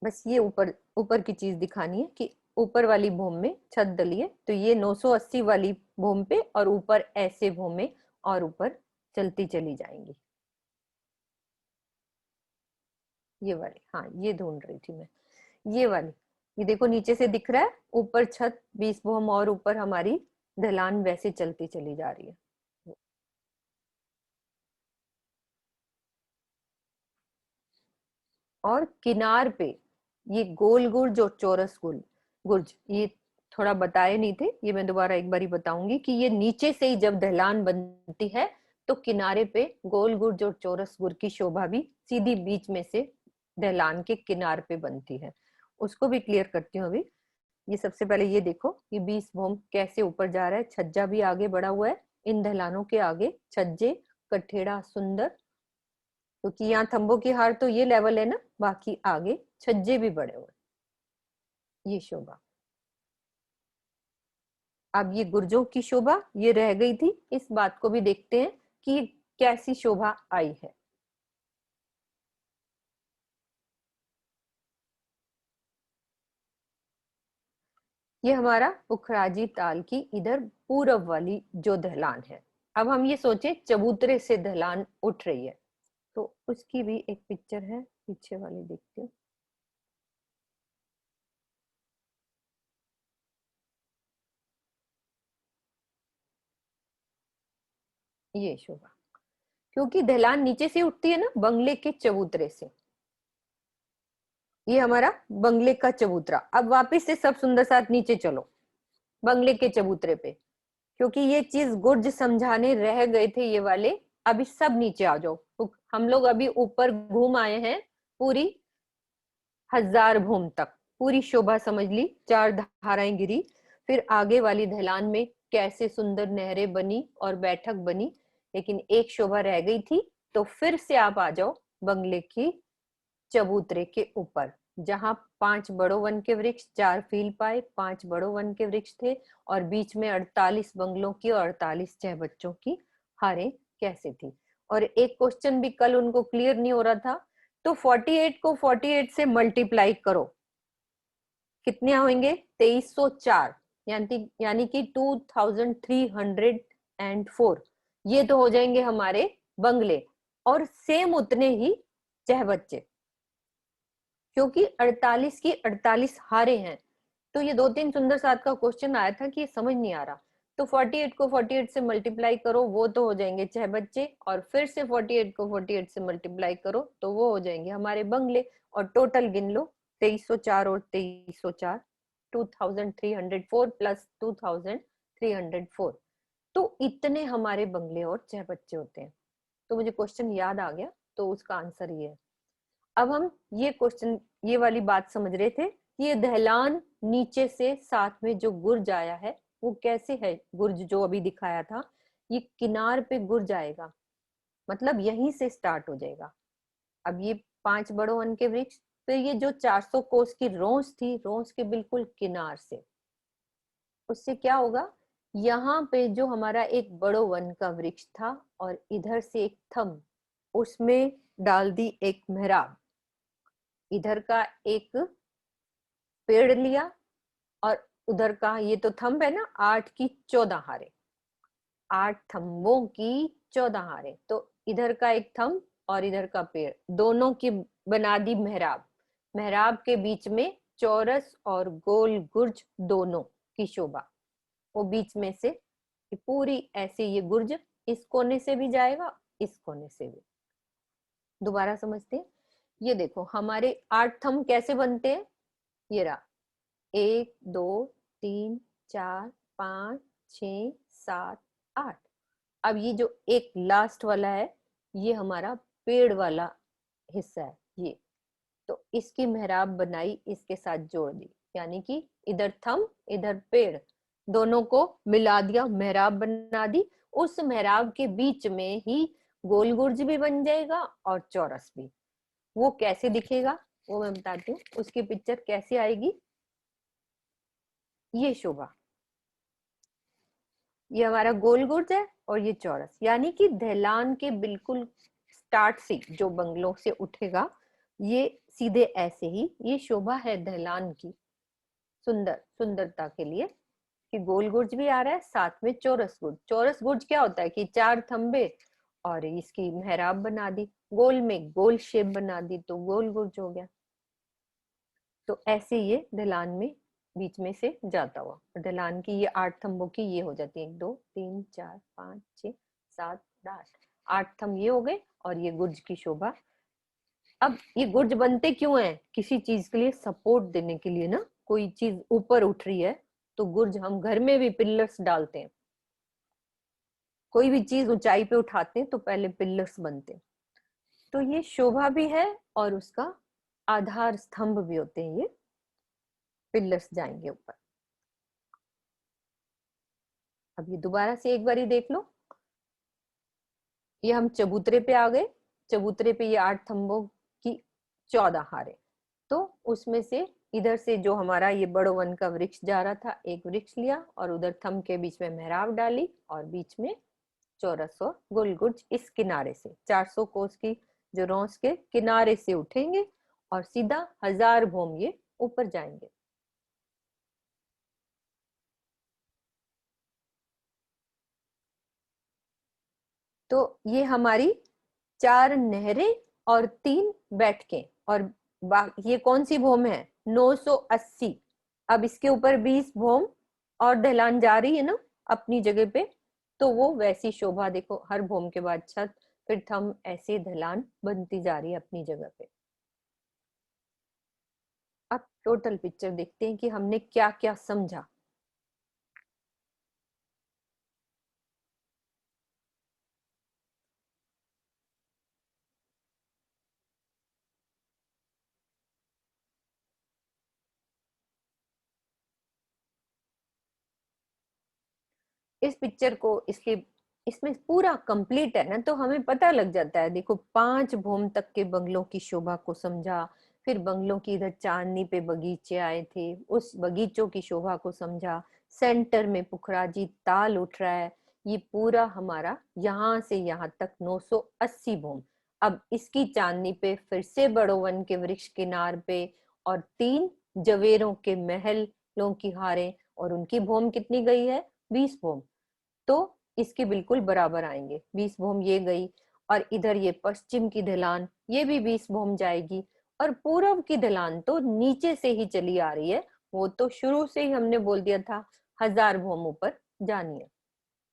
बस ये ऊपर ऊपर की चीज दिखानी है कि ऊपर वाली भूम में छत डली है, तो ये 980 वाली भूम पे और ऊपर ऐसे भूमें और ऊपर चलती चली जाएंगी। ये वाली, हाँ ये ढूंढ रही थी मैं, ये वाली। ये देखो नीचे से दिख रहा है, ऊपर छत 20 भूम और ऊपर हमारी ढलान वैसे चलती चली जा रही है। और किनार पे ये गोल गुर्ज और चौरस गुर्ज, ये थोड़ा बताए नहीं थे, ये मैं दोबारा एक बारी बताऊंगी कि ये नीचे से ही जब ढलान बनती है तो किनारे पे गोल गुर्ज और चौरस गुर्ज की शोभा भी सीधी बीच में से ढलान के किनार पे बनती है। उसको भी क्लियर करती हूँ अभी। ये सबसे पहले ये देखो, ये 20 भूम कैसे ऊपर जा रहा है, छज्जा भी आगे बढ़ा हुआ है, इन ढलानों के आगे छज्जे, कठेड़ा सुंदर, क्योंकि यहाँ थंबों की हार तो ये लेवल है ना, बाकी आगे छज्जे भी बड़े हुए। ये शोभा। अब ये गुर्जों की शोभा ये रह गई थी, इस बात को भी देखते हैं कि कैसी शोभा आई है। ये हमारा पुखराजी ताल की इधर पूरब वाली जो ढलान है। अब हम ये सोचे चबूतरे से ढलान उठ रही है, तो उसकी भी एक पिक्चर है, पीछे वाली देखते हो। ये शोभा, क्योंकि ढलान नीचे से उठती है ना, बंगले के चबूतरे से। ये हमारा बंगले का चबूतरा। अब वापस से सब सुंदर साथ नीचे चलो, बंगले के चबूतरे पे, क्योंकि ये चीज गुर्ज समझाने रह गए थे ये वाले। अभी सब नीचे आ जाओ, तो हम लोग अभी ऊपर घूम आए हैं पूरी 1000 भूम तक, पूरी शोभा समझ ली, 4 धाराएं गिरी। फिर आगे वाली ढलान में कैसे सुंदर नहरें बनी और बैठक बनी, लेकिन एक शोभा रह गई थी। तो फिर से आप आ जाओ बंगले की चबूतरे के ऊपर, जहां 5 बड़ो वन के वृक्ष, 4 फील पाए, 5 बड़ो वन के वृक्ष थे, और बीच में 48 बंगलों की और 48 छह बच्चों की हारें कैसे थी। और एक क्वेश्चन भी कल उनको क्लियर नहीं हो रहा था, तो 48 को 48 से मल्टीप्लाई करो, कितने होंगे? 2304, यानी कि 2304। ये तो हो जाएंगे हमारे बंगले, और सेम उतने ही चह बच्चे, क्योंकि 48 की 48 हारे हैं। तो ये 2-3 सुंदर साथ का क्वेश्चन आया था कि ये समझ नहीं आ रहा, तो 48 को 48 से मल्टीप्लाई करो, वो तो हो जाएंगे 6 बच्चे, और फिर से 48 को 48 से मल्टीप्लाई करो तो वो हो जाएंगे हमारे बंगले। और टोटल गिन लो, 2304 और 2304, 2304 प्लस 2304, तो इतने हमारे बंगले और 6 बच्चे होते हैं। तो मुझे क्वेश्चन याद आ गया, तो उसका आंसर ये है। अब हम ये क्वेश्चन, ये वाली बात समझ रहे थे, ये दहलान नीचे से साथ में जो गुर्ज आया है वो कैसे है। गुर्ज जो अभी दिखाया था, ये किनार पे गुर्ज आएगा, मतलब यहीं से स्टार्ट हो जाएगा। अब ये 5 बड़ो वन के वृक्ष, फिर ये जो 400 कोस की रोंस थी, रोंस के बिल्कुल किनार से, उससे क्या होगा, यहाँ पे जो हमारा एक बड़ो वन का वृक्ष था और इधर से एक थम, उसमें डाल दी एक मेहराब, इधर का एक पेड़ लिया, और उधर का ये तो थंब है ना, 8 की 14 हारे, 8 थंबों की 14 हारे, तो इधर का एक थंब और इधर का पेड़, दोनों की बना दी मेहराब। मेहराब के बीच में चौरस और गोल गुर्ज दोनों की शोभा, वो बीच में से पूरी ऐसे ये गुर्ज इस कोने से भी जाएगा, इस कोने से भी। दोबारा समझते हैं, ये देखो हमारे 8 थंब कैसे बनते हैं, ये रहा, 1 2 3 4 5 6 7 8। अब ये जो एक लास्ट वाला है, ये हमारा पेड़ वाला हिस्सा है ये, तो इसकी मेहराब बनाई, इसके साथ जोड़ दी, यानी कि इधर थम इधर पेड़, दोनों को मिला दिया, मेहराब बना दी। उस मेहराब के बीच में ही गोल गुर्ज भी बन जाएगा और चौरस भी। वो कैसे दिखेगा वो मैं बताती हूँ, उसकी पिक्चर कैसे आएगी। ये शोभा, ये हमारा गोल गुर्ज है और ये चौरस, यानी कि दहलान के बिल्कुल स्टार्ट से जो बंगलों से उठेगा, ये सीधे ऐसे ही, ये शोभा है दहलान की सुंदरता के लिए, कि गोल गुर्ज भी आ रहा है, साथ में चौरस गुर्ज। चौरस गुर्ज क्या होता है कि 4 थंबे और इसकी मेहराब बना दी, गोल में गोल शेप बना दी, तो गोल गुर्ज हो गया। तो ऐसे ये ढलान में बीच में से जाता हुआ, ढलान की ये 8 थंबों की ये हो जाती है, 1 2 3 4 5 6 7 8, 8 थंब ये हो गए, और ये गुर्ज की शोभा। अब ये गुर्ज बनते क्यों है, किसी चीज के लिए सपोर्ट देने के लिए ना, कोई चीज ऊपर उठ रही है तो गुर्ज, हम घर में भी पिलर्स डालते हैं, कोई भी चीज ऊंचाई पे उठाते हैं तो पहले पिलर्स बनते हैं, तो ये शोभा भी है और उसका आधार स्तंभ भी होते हैं, ये पिलर्स जाएंगे ऊपर। अब ये दोबारा से एक बारी देख लो, ये हम चबूतरे पे आ गए, चबूतरे पे ये 8 थंबों की 14 हारे, तो उसमें से इधर से जो हमारा ये बड़ो वन का वृक्ष जा रहा था, एक वृक्ष लिया और उधर थंब के बीच में मेहराब डाली, और बीच में चौरस और गुलगुज इस किनारे से 400 कोस की जो रोंस के किनारे से उठेंगे और सीधा 1000 भोम ये ऊपर जाएंगे। तो ये हमारी 4 नहरें और 3 बैठकें, और ये कौन सी भूम है, 980। अब इसके ऊपर 20 भूम और ढलान जा रही है ना अपनी जगह पे, तो वो वैसी शोभा देखो, हर भूम के बाद छत, फिर थम, ऐसे ढलान बनती जा रही है अपनी जगह पे। अब टोटल पिक्चर देखते हैं कि हमने क्या क्या समझा। इस पिक्चर को इसके इसमें पूरा कंप्लीट है ना, तो हमें पता लग जाता है। देखो 5 भौम तक के बंगलों की शोभा को समझा, फिर बंगलों की इधर चांदनी पे बगीचे आए थे, उस बगीचों की शोभा को समझा, सेंटर में पुखराजी ताल उठ रहा है। ये पूरा हमारा यहाँ से यहाँ तक 980 भौम। अब इसकी चांदनी पे फिर से बड़ोवन के वृक्ष किनार पे और 3 जवेरों के महलों की हारें, और उनकी भौम कितनी गई है? 20 भौम। तो इसके बिल्कुल बराबर आएंगे। 20 भौम ये गई, और इधर ये पश्चिम की ढलान, ये भी 20 भौम जाएगी। और पूर्व की ढलान तो नीचे से ही चली आ रही है, वो तो शुरू से ही हमने बोल दिया था 1000 भौम ऊपर जानी है।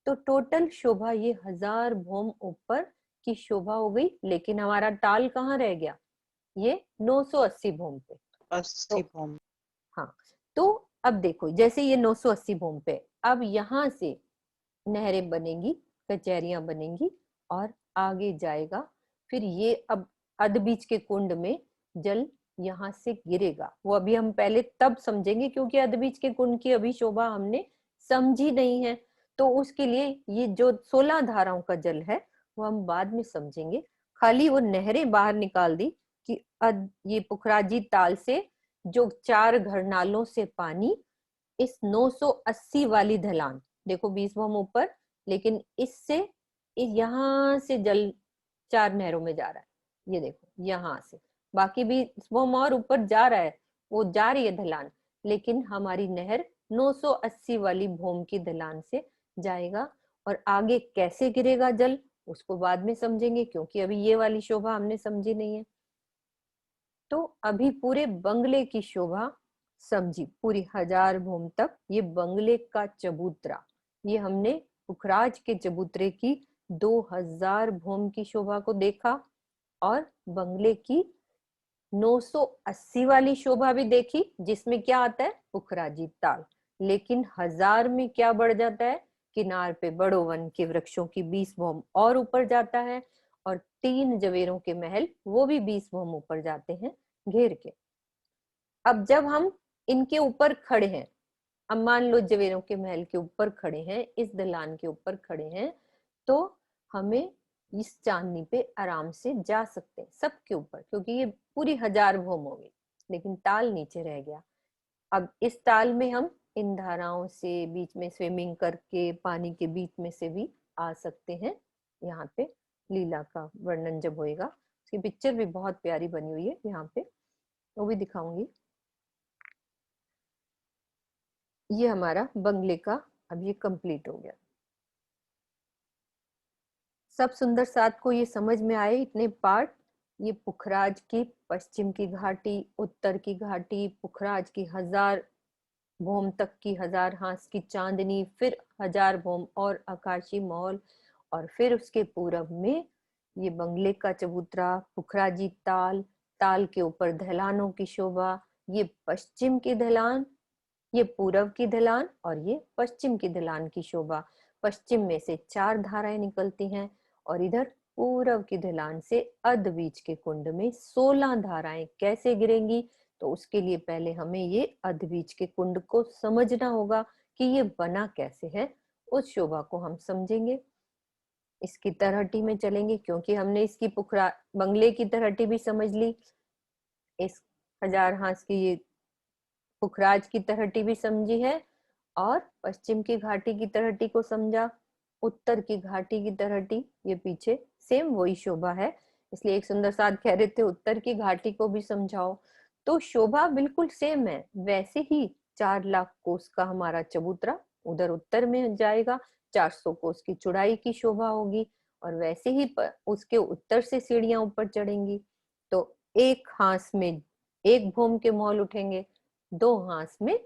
तो टोटल शोभा ये 1000 भौम ऊपर की शोभा हो गई, लेकिन हमारा ताल कहाँ रह गया? ये 980 भौम पे। 80 तो भौम। हाँ, तो अब देखो जैसे ये 980 भौम पे, अब यहां से नहरें बनेंगी, कचहरियां बनेंगी, और आगे जाएगा। फिर ये अब अधबीच के कुंड में जल यहाँ से गिरेगा। वो अभी हम पहले तब समझेंगे, क्योंकि अधबीच के कुंड की अभी शोभा हमने समझी नहीं है। तो उसके लिए ये जो 16 धाराओं का जल है वो हम बाद में समझेंगे। खाली वो नहरें बाहर निकाल दी कि ये पुखराजी ताल से जो 4 घरनालों से पानी इस 980 वाली ढलान, देखो 20 भौम ऊपर, लेकिन इससे यहाँ से जल 4 नहरों में जा रहा है। ये देखो यहाँ से, बाकी भी भौम और ऊपर जा रहा है, वो जा रही है ढलान, लेकिन हमारी नहर 980 वाली भौम की ढलान से जाएगा। और आगे कैसे गिरेगा जल उसको बाद में समझेंगे, क्योंकि अभी ये वाली शोभा हमने समझी नहीं है। तो अभी पूरे बंगले की शोभा समझी, पूरी 1000 भूम तक ये बंगले का चबूतरा, ये हमने पुखराज के चबूतरे की 2000 भूम की शोभा को देखा, और बंगले की 980 वाली शोभा भी देखी, जिसमें क्या आता है? पुखराजी ताल। लेकिन 1000 में क्या बढ़ जाता है? किनार पे बड़ो वन के वृक्षों की 20 भौम और ऊपर जाता है, और 3 जवेरों के महल वो भी 20 भौम ऊपर जाते हैं घेर के। अब जब हम इनके ऊपर खड़े हैं, अब मान लो जवेरों के महल के ऊपर खड़े हैं, इस दलान के ऊपर खड़े हैं, तो हमें इस चांदनी पे आराम से जा सकते हैं सबके ऊपर, क्योंकि ये पूरी 1000 भौम हो गई, लेकिन ताल नीचे रह गया। अब इस ताल में हम इन धाराओं से बीच में स्विमिंग करके पानी के बीच में से भी आ सकते हैं। यहाँ पे लीला का वर्णन जब होएगा, उसकी पिक्चर भी बहुत प्यारी बनी हुई है यहाँ पे, वो भी दिखाऊंगी। ये हमारा बंगले का अब ये कंप्लीट हो गया। सब सुंदर साथ को ये समझ में आए इतने पार्ट? ये पुखराज की पश्चिम की घाटी, उत्तर की घाटी, पुखराज की 1000 भौम तक की 1000 हांस की चांदनी, फिर 1000 भौम और आकाशी मॉल, और फिर उसके पूरब में ये बंगले का चबूतरा, पुखराजी ताल, ताल के ऊपर ढलानों की शोभा, ये पश्चिम की ढलान, ये पूरब की ढलान, और ये पश्चिम की ढलान की शोभा। पश्चिम में से 4 धाराएं निकलती हैं, और इधर पूरब की ढलान से अध बीच के कुंड में 16 धाराएं कैसे गिरेंगी? तो उसके लिए पहले हमें ये अध बीच के कुंड को समझना होगा कि ये बना कैसे है। उस शोभा को हम समझेंगे, इसकी तरहटी में चलेंगे, क्योंकि हमने इसकी पुखरा बंगले की तरहटी भी समझ ली, इस 1000 हांस की ये पुखराज की तरहटी भी समझी है, और पश्चिम की घाटी की तरहटी को समझा, उत्तर की घाटी की तरहटी ये पीछे सेम वही शोभा है। इसलिए एक सुंदर साथ कह रहे थे उत्तर की घाटी को भी समझाओ। तो शोभा बिल्कुल सेम है। वैसे ही 4 लाख कोस का हमारा चबूतरा उधर उत्तर में जाएगा, 400 कोस की चौड़ाई की शोभा होगी, और वैसे ही उसके उत्तर से सीढ़ियां ऊपर चढ़ेंगी। तो एक हांस में 1 भौम के मॉल उठेंगे, 2 हांस में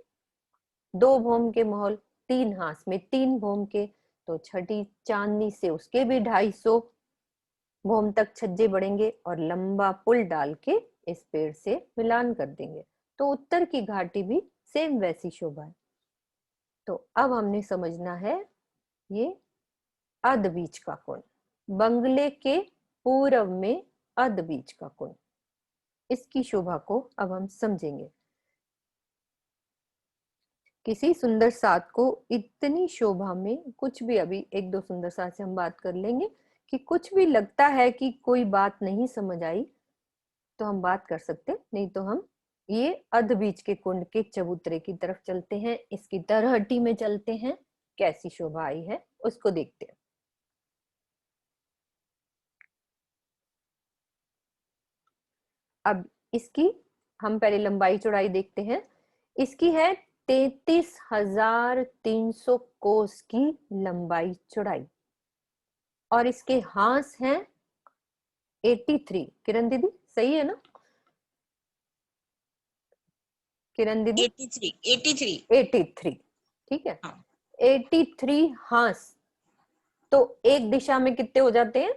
2 भौम के महल, 3 हांस में 3 भौम के, तो छठी चांदनी से उसके भी 250 भौम तक छज्जे बढ़ेंगे, और लंबा पुल डाल के इस पेड़ से मिलान कर देंगे। तो उत्तर की घाटी भी सेम वैसी शोभा है। तो अब हमने समझना है ये अध बीच का कुंड, बंगले के पूरब में अध बीच का कुंड, इसकी शोभा को अब हम समझेंगे। किसी सुंदर साथ को इतनी शोभा में कुछ भी, अभी एक दो सुंदर साथ से हम बात कर लेंगे, कि कुछ भी लगता है कि कोई बात नहीं समझ आई तो हम बात कर सकते, नहीं तो हम ये अध बीच के कुंड के चबूतरे की तरफ चलते हैं, इसकी तरहटी में चलते हैं, कैसी शोभा आई है उसको देखते हैं। अब इसकी हम पहले लंबाई चौड़ाई देखते हैं। इसकी है 33,300 कोस की लंबाई चौड़ाई, और इसके हांस हैं 83। किरण दीदी सही है ना? किरण दीदी 83 83। 83, ठीक है। हाँ 83 हांस, तो एक दिशा में कितने हो जाते हैं?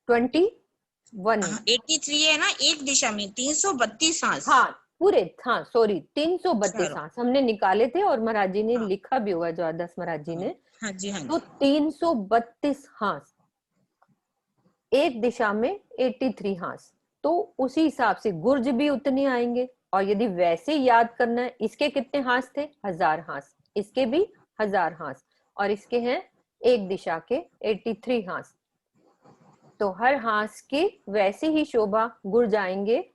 21। हाँ 83 है ना, एक दिशा में 332 सांस। हाँ पूरे, हाँ सॉरी, 332 चारों। सांस हमने निकाले थे और महाराज जी ने हाँ लिखा भी हुआ, द्वादश महाराज जी हाँ ने। हाँ जी हाँ तो जी। 332 हांस, एक दिशा में 83 हांस, तो उसी हिसाब से गुर्ज भी उतने आएंगे। और यदि वैसे याद करना है, इसके कितने हांस थे? 1000 हांस, इसके भी 1000 हांस, और इसके हैं एक दिशा के 83 हांस। तो हर हांस के वैसे ही शोभा गुर्ज आएंगे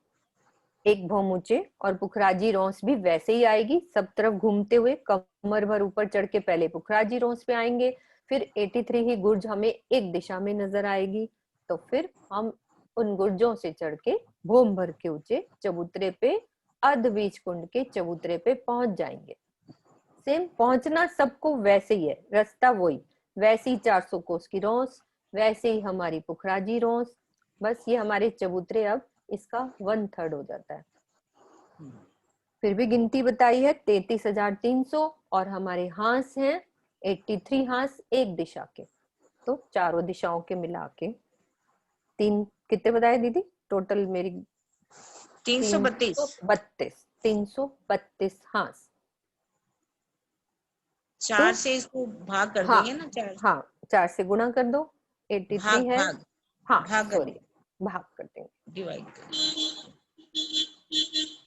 एक भौम ऊंचे, और पुखराजी रोंस भी वैसे ही आएगी, सब तरफ घूमते हुए कमर भर ऊपर चढ़ के पहले पुखराजी रोंस पे आएंगे, फिर 83 ही गुर्ज हमें एक दिशा में नजर आएगी। तो फिर हम उन गुर्जों से चढ़ के भौम भर के ऊंचे चबूतरे पे, अर्ध बीज कुंड के चबूतरे पे पहुंच जाएंगे। सेम पहुंचना सबको वैसे ही है, रास्ता वही, वैसे ही 400 कोस की रोंस, वैसे ही हमारी पुखराजी रोंस, बस ये हमारे चबूतरे अब इसका 1/3 हो जाता है। फिर भी गिनती बताई है 33,300, और हमारे हांस हैं 83 हांस एक दिशा के, तो चारों दिशाओं के मिला के तीन, कितने बताए दीदी टोटल मेरी? 332। 332, 332 हांस। तो 4 से इसको भाग कर हाँ, देंगे ना, 4। हाँ 4 से गुणा कर दो, 83 भाग है। भाग हाँ भाग कर सॉरी, दो, भाग कर देंगे। डिवाइड कर।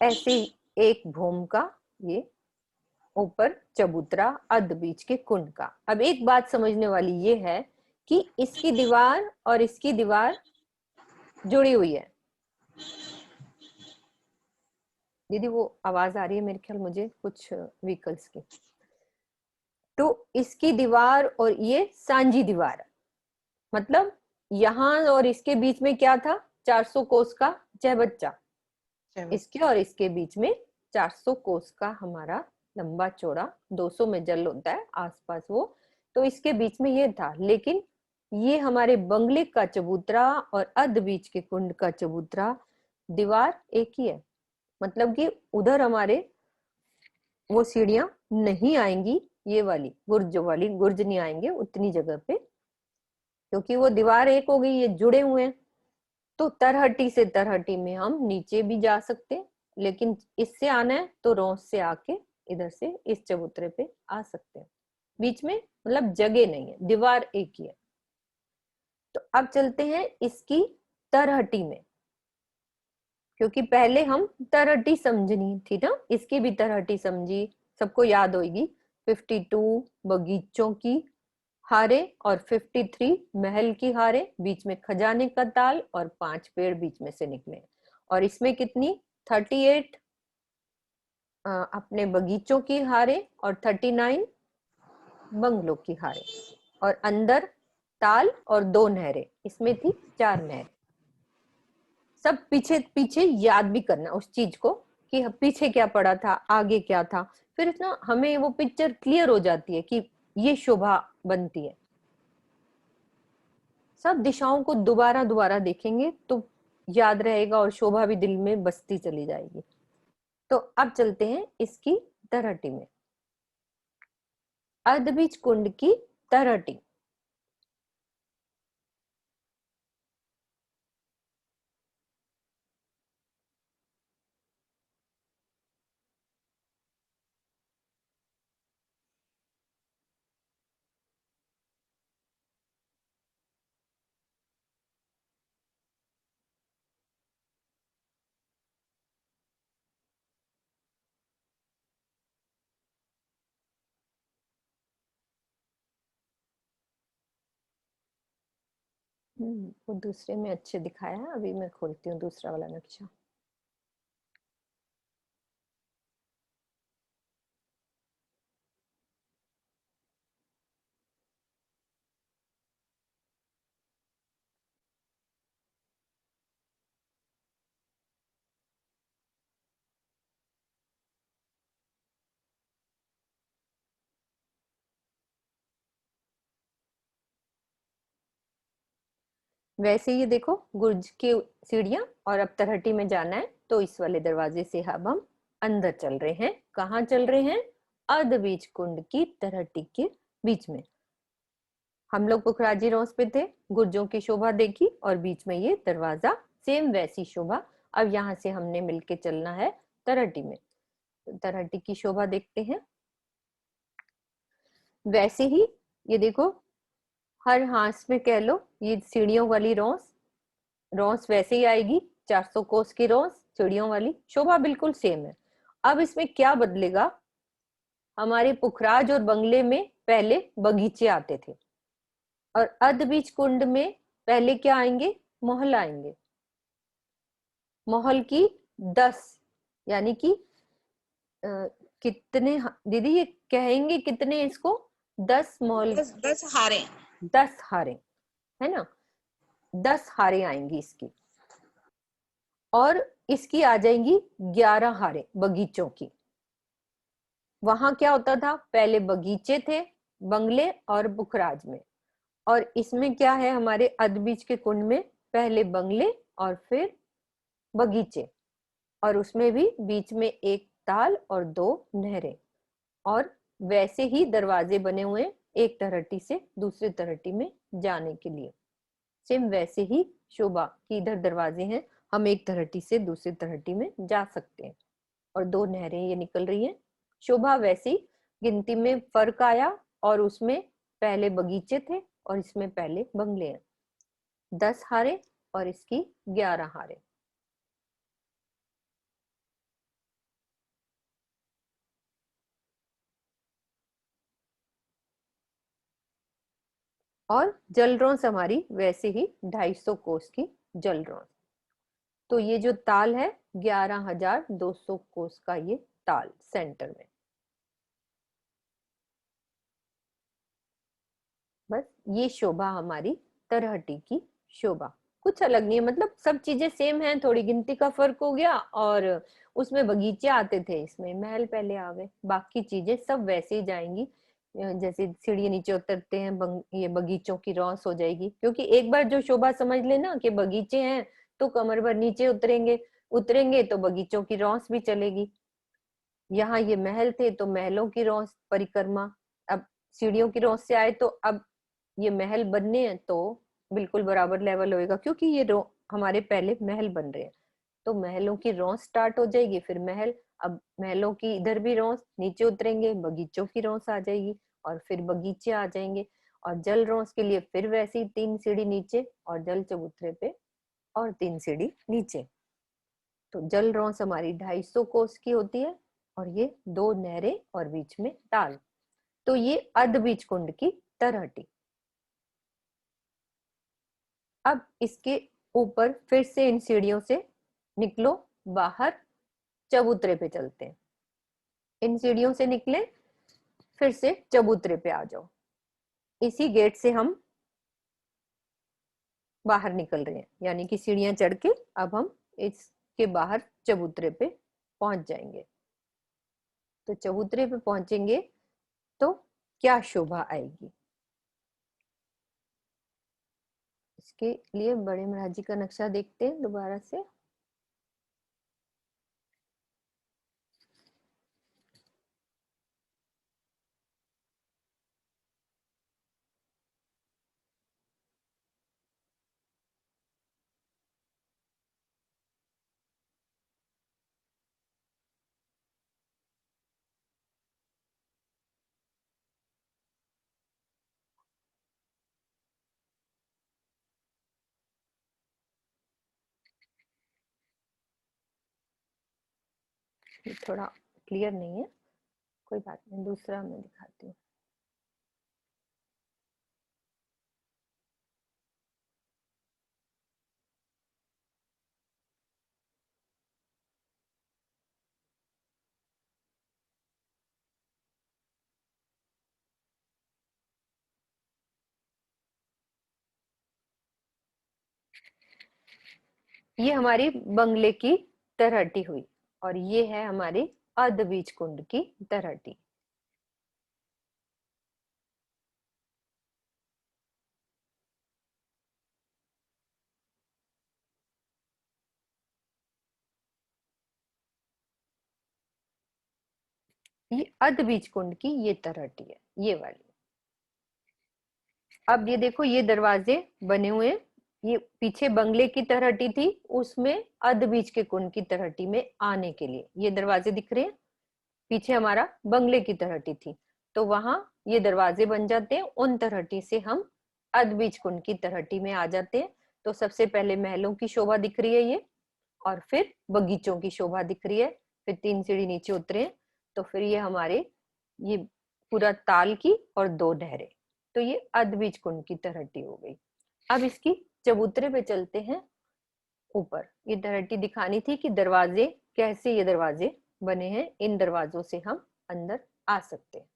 ऐसे ही एक भूम का ये ऊपर चबूतरा अर्ध बीच के कुंड का। अब एक बात समझने वाली ये है कि इसकी दीवार और इसकी दीवार जुड़ी हुई है। दीदी वो आवाज आ रही है मेरे ख्याल मुझे कुछ व्हीकल्स की। तो इसकी दीवार और ये सांझी दीवार, मतलब यहाँ और इसके बीच में क्या था? 400 कोस का चहबच्चा, इसके और इसके बीच में 400 कोस का हमारा लंबा चौड़ा, 200 में जल होता है आसपास वो, तो इसके बीच में ये था। लेकिन ये हमारे बंगले का चबूतरा और अर्ध बीच के कुंड का चबूतरा दीवार एक ही है, मतलब कि उधर हमारे वो सीढ़ियां नहीं आएंगी, ये वाली गुर्ज नहीं आएंगे उतनी जगह पे, क्योंकि वो दीवार एक हो गई, ये जुड़े हुए हैं। तो तरहटी से तरहटी में हम नीचे भी जा सकते हैं, लेकिन इससे आना है तो रोंस से आके इधर से इस चबूतरे पे आ सकते हैं। बीच में मतलब जगह नहीं है, दीवार एक ही है। तो अब चलते हैं इसकी तरहटी में, क्योंकि पहले हम तरहटी समझनी थी ना, इसकी भी तरहटी समझी, सबको याद होगी। 52 बगीचों की हारे और 53 महल की हारे, बीच में खजाने का ताल और 5 पेड़ बीच में से निकले। और इसमें कितनी? 38 अपने बगीचों की हारे और 39 बंगलों की हारे, और अंदर ताल और 2 नहरें, इसमें थी 4 नहरें। सब पीछे पीछे याद भी करना उस चीज को, कि पीछे क्या पड़ा था, आगे क्या था, फिर ना हमें वो पिक्चर क्लियर हो जाती है कि ये शोभा बनती है। सब दिशाओं को दोबारा दोबारा देखेंगे तो याद रहेगा, और शोभा भी दिल में बसती चली जाएगी। तो अब चलते हैं इसकी तरहटी में, अर्धबीज कुंड की तरहटी। वो दूसरे में अच्छे दिखाया है। अभी मैं खोलती हूँ दूसरा वाला नक्शा। वैसे ये देखो गुर्ज की सीढ़ियां, और अब तरहटी में जाना है तो इस वाले दरवाजे से अब हम अंदर चल रहे हैं। कहाँ चल रहे हैं? अर्धबीज कुंड की तरहटी के बीच में। हम लोग पुखराजी रोस पे थे, गुर्जों की शोभा देखी और बीच में ये दरवाजा, सेम वैसी शोभा। अब यहाँ से हमने मिलके चलना है तरहटी में। तरहटी की शोभा देखते हैं। वैसे ही ये देखो, हर हांस में कह लो ये सीढ़ियों वाली रोस, रोस वैसे ही आएगी। 400 कोस की रोस सीढ़ियों वाली, शोभा बिल्कुल सेम है। अब इसमें क्या बदलेगा? हमारे पुखराज और बंगले में पहले बगीचे आते थे, और अर्धबीज कुंड में पहले क्या आएंगे? महल आएंगे। महल की 10, यानी कि कितने दीदी ये कहेंगे कितने इसको? 10 महल, 10 हारे। 10 हारे, है ना? 10 हारे आएंगी इसकी, और इसकी आ जाएंगी 11 हारे बगीचों की। वहां क्या होता था? पहले बगीचे थे बंगले और पुखराज में, और इसमें क्या है? हमारे अदबीज के कुंड में पहले बंगले और फिर बगीचे, और उसमें भी बीच में एक ताल और 2 नहरें, और वैसे ही दरवाजे बने हुए एक तरहटी से दूसरी तरहटी में जाने के लिए। सेम वैसे ही शोभा की इधर दरवाजे हैं, हम एक तरहटी से दूसरी तरहटी में जा सकते हैं, और 2 नहरें ये निकल रही हैं। शोभा वैसी, गिनती में फर्क आया, और उसमें पहले बगीचे थे और इसमें पहले बंगले हैं। 10 हारे और इसकी 11 हारे। और जलरौंस हमारी वैसे ही 250 कोस की जलरौंस। तो ये जो ताल है 11,200 कोस का, ये ताल सेंटर में। बस ये शोभा हमारी तरहटी की शोभा, कुछ अलग नहीं है। मतलब सब चीजें सेम हैं, थोड़ी गिनती का फर्क हो गया, और उसमें बगीचे आते थे, इसमें महल पहले आ गए। बाकी चीजें सब वैसे ही जाएंगी। जैसे सीढ़ी नीचे उतरते हैं ये बगीचों की रौस हो जाएगी, क्योंकि एक बार जो शोभा समझ लेना कि बगीचे हैं तो कमर भर नीचे उतरेंगे, उतरेंगे तो बगीचों की रौस भी चलेगी। यहाँ ये महल थे तो महलों की रौस परिक्रमा। अब सीढ़ियों की रौस से आए तो अब ये महल बनने हैं तो बिल्कुल बराबर लेवल होएगा, क्योंकि ये हमारे पहले महल बन रहे हैं, तो महलों की रौस स्टार्ट हो जाएगी, फिर महल। अब महलों की इधर भी रौस, नीचे उतरेंगे बगीचों की रौस आ जाएगी, और फिर बगीचे आ जाएंगे। और जल रौस के लिए फिर वैसे ही 3 सीढ़ी नीचे, और जल चबूतरे पे और 3 सीढ़ी नीचे। तो जल रौस हमारी 250 कोस की होती है, और ये 2 नहरें और बीच में ताल। तो ये अर्धबीज कुंड की तरहटी। अब इसके ऊपर फिर से इन सीढ़ियों से निकलो बाहर, चबूतरे पे चलते हैं। इन सीढ़ियों से निकले, फिर से चबूतरे पे आ जाओ। इसी गेट से हम बाहर निकल रहे हैं, यानी कि सीढ़ियां चढ़ के अब हम इसके बाहर चबूतरे पे पहुंच जाएंगे। तो चबूतरे पे पहुंचेंगे तो क्या शोभा आएगी? इसके लिए बड़े महाराज जी का नक्शा देखते हैं दोबारा से। ये थोड़ा क्लियर नहीं है, कोई बात नहीं, दूसरा मैं दिखाती हूँ। ये हमारी बंगले की तरहटी हुई और ये है हमारी अर्धबीज कुंड की तरहटी। ये अर्धबीज कुंड की ये तरहटी है, ये वाली। अब ये देखो, ये दरवाजे बने हुए हैं। ये पीछे बंगले की तरहटी थी, उसमें अर्धबीज के कुंड की तरहटी में आने के लिए ये दरवाजे दिख रहे हैं। पीछे हमारा बंगले की तरहटी थी, तो वहां ये दरवाजे बन जाते हैं। उन तरहटी से हम अर्धबीज कुंड की तरहटी में आ जाते हैं। तो सबसे पहले महलों की शोभा दिख रही है ये, और फिर बगीचों की शोभा दिख रही है। फिर 3 सीढ़ी नीचे उतरे, तो फिर ये हमारे ये पूरा ताल की और 2 नहरें। तो ये अर्धबीज कुंड की तरहटी हो गई। अब इसकी चबूतरे पे चलते हैं ऊपर। ये तरहटी दिखानी थी कि दरवाजे कैसे, ये दरवाजे बने हैं, इन दरवाजों से हम अंदर आ सकते हैं।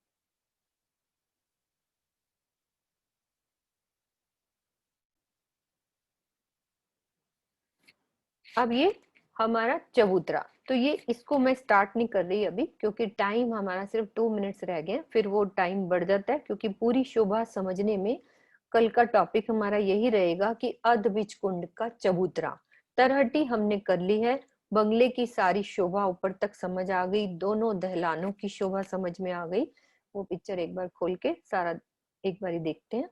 अब ये हमारा चबूतरा, तो ये इसको मैं स्टार्ट नहीं कर रही अभी, क्योंकि टाइम हमारा सिर्फ 2 मिनट्स रह गए, फिर वो टाइम बढ़ जाता है। क्योंकि पूरी शोभा समझने में कल का टॉपिक हमारा यही रहेगा कि अर्धबीज कुंड का चबूतरा। तरहटी हमने कर ली है, बंगले की सारी शोभा ऊपर तक समझ आ गई, दोनों दहलानों की शोभा समझ में आ गई। वो पिक्चर एक बार खोल के सारा एक बार देखते हैं,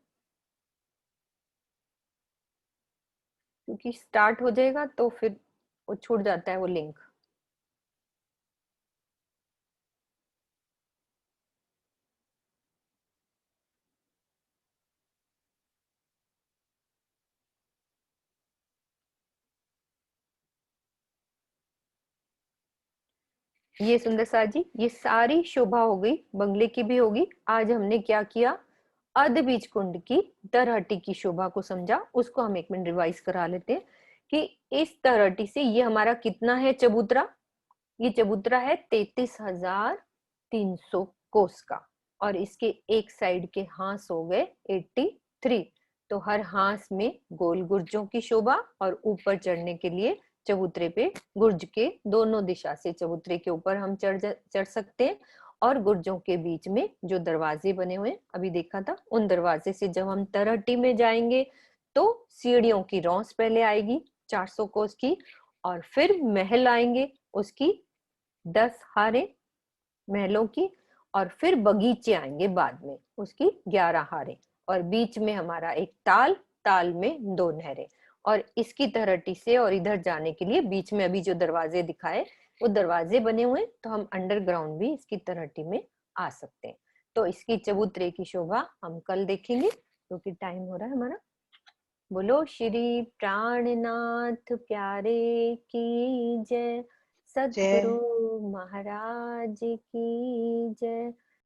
क्योंकि स्टार्ट हो जाएगा तो फिर वो छूट जाता है वो लिंक। ये सुंदर सा जी, ये सारी शोभा हो गई, बंगले की भी होगी। आज हमने क्या किया, अर्धबीज कुंड की तरहटी की शोभा को समझा। उसको हम 1 मिनट रिवाइज करा लेते हैं कि इस तरहटी से ये हमारा कितना है चबूतरा। ये चबूतरा है 33,300 कोस का, और इसके एक साइड के हांस हो गए 83। तो हर हांस में गोल गुर्जों की शोभा, और ऊपर चढ़ने के लिए चबूतरे पे गुर्ज के दोनों दिशा से चबूतरे के ऊपर हम चढ़ सकते हैं। और गुर्जों के बीच में जो दरवाजे बने हुए अभी देखा था, उन दरवाजे से जब हम तरहटी में जाएंगे तो सीढ़ियों की रौंस पहले आएगी 400 कोस की, और फिर महल आएंगे उसकी 10 हारें महलों की, और फिर बगीचे आएंगे बाद में उसकी 11 हारें, और बीच में हमारा एक ताल, ताल में 2 नहरें। और इसकी तरहटी से और इधर जाने के लिए बीच में अभी जो दरवाजे दिखाए वो दरवाजे बने हुए, तो हम अंडरग्राउंड भी इसकी तरहटी में आ सकते हैं। तो इसकी चबूतरे की शोभा हम कल देखेंगे, क्योंकि टाइम हो रहा है हमारा। बोलो श्री प्राणनाथ प्यारे की जय, जय सद्गुरु महाराज की जय।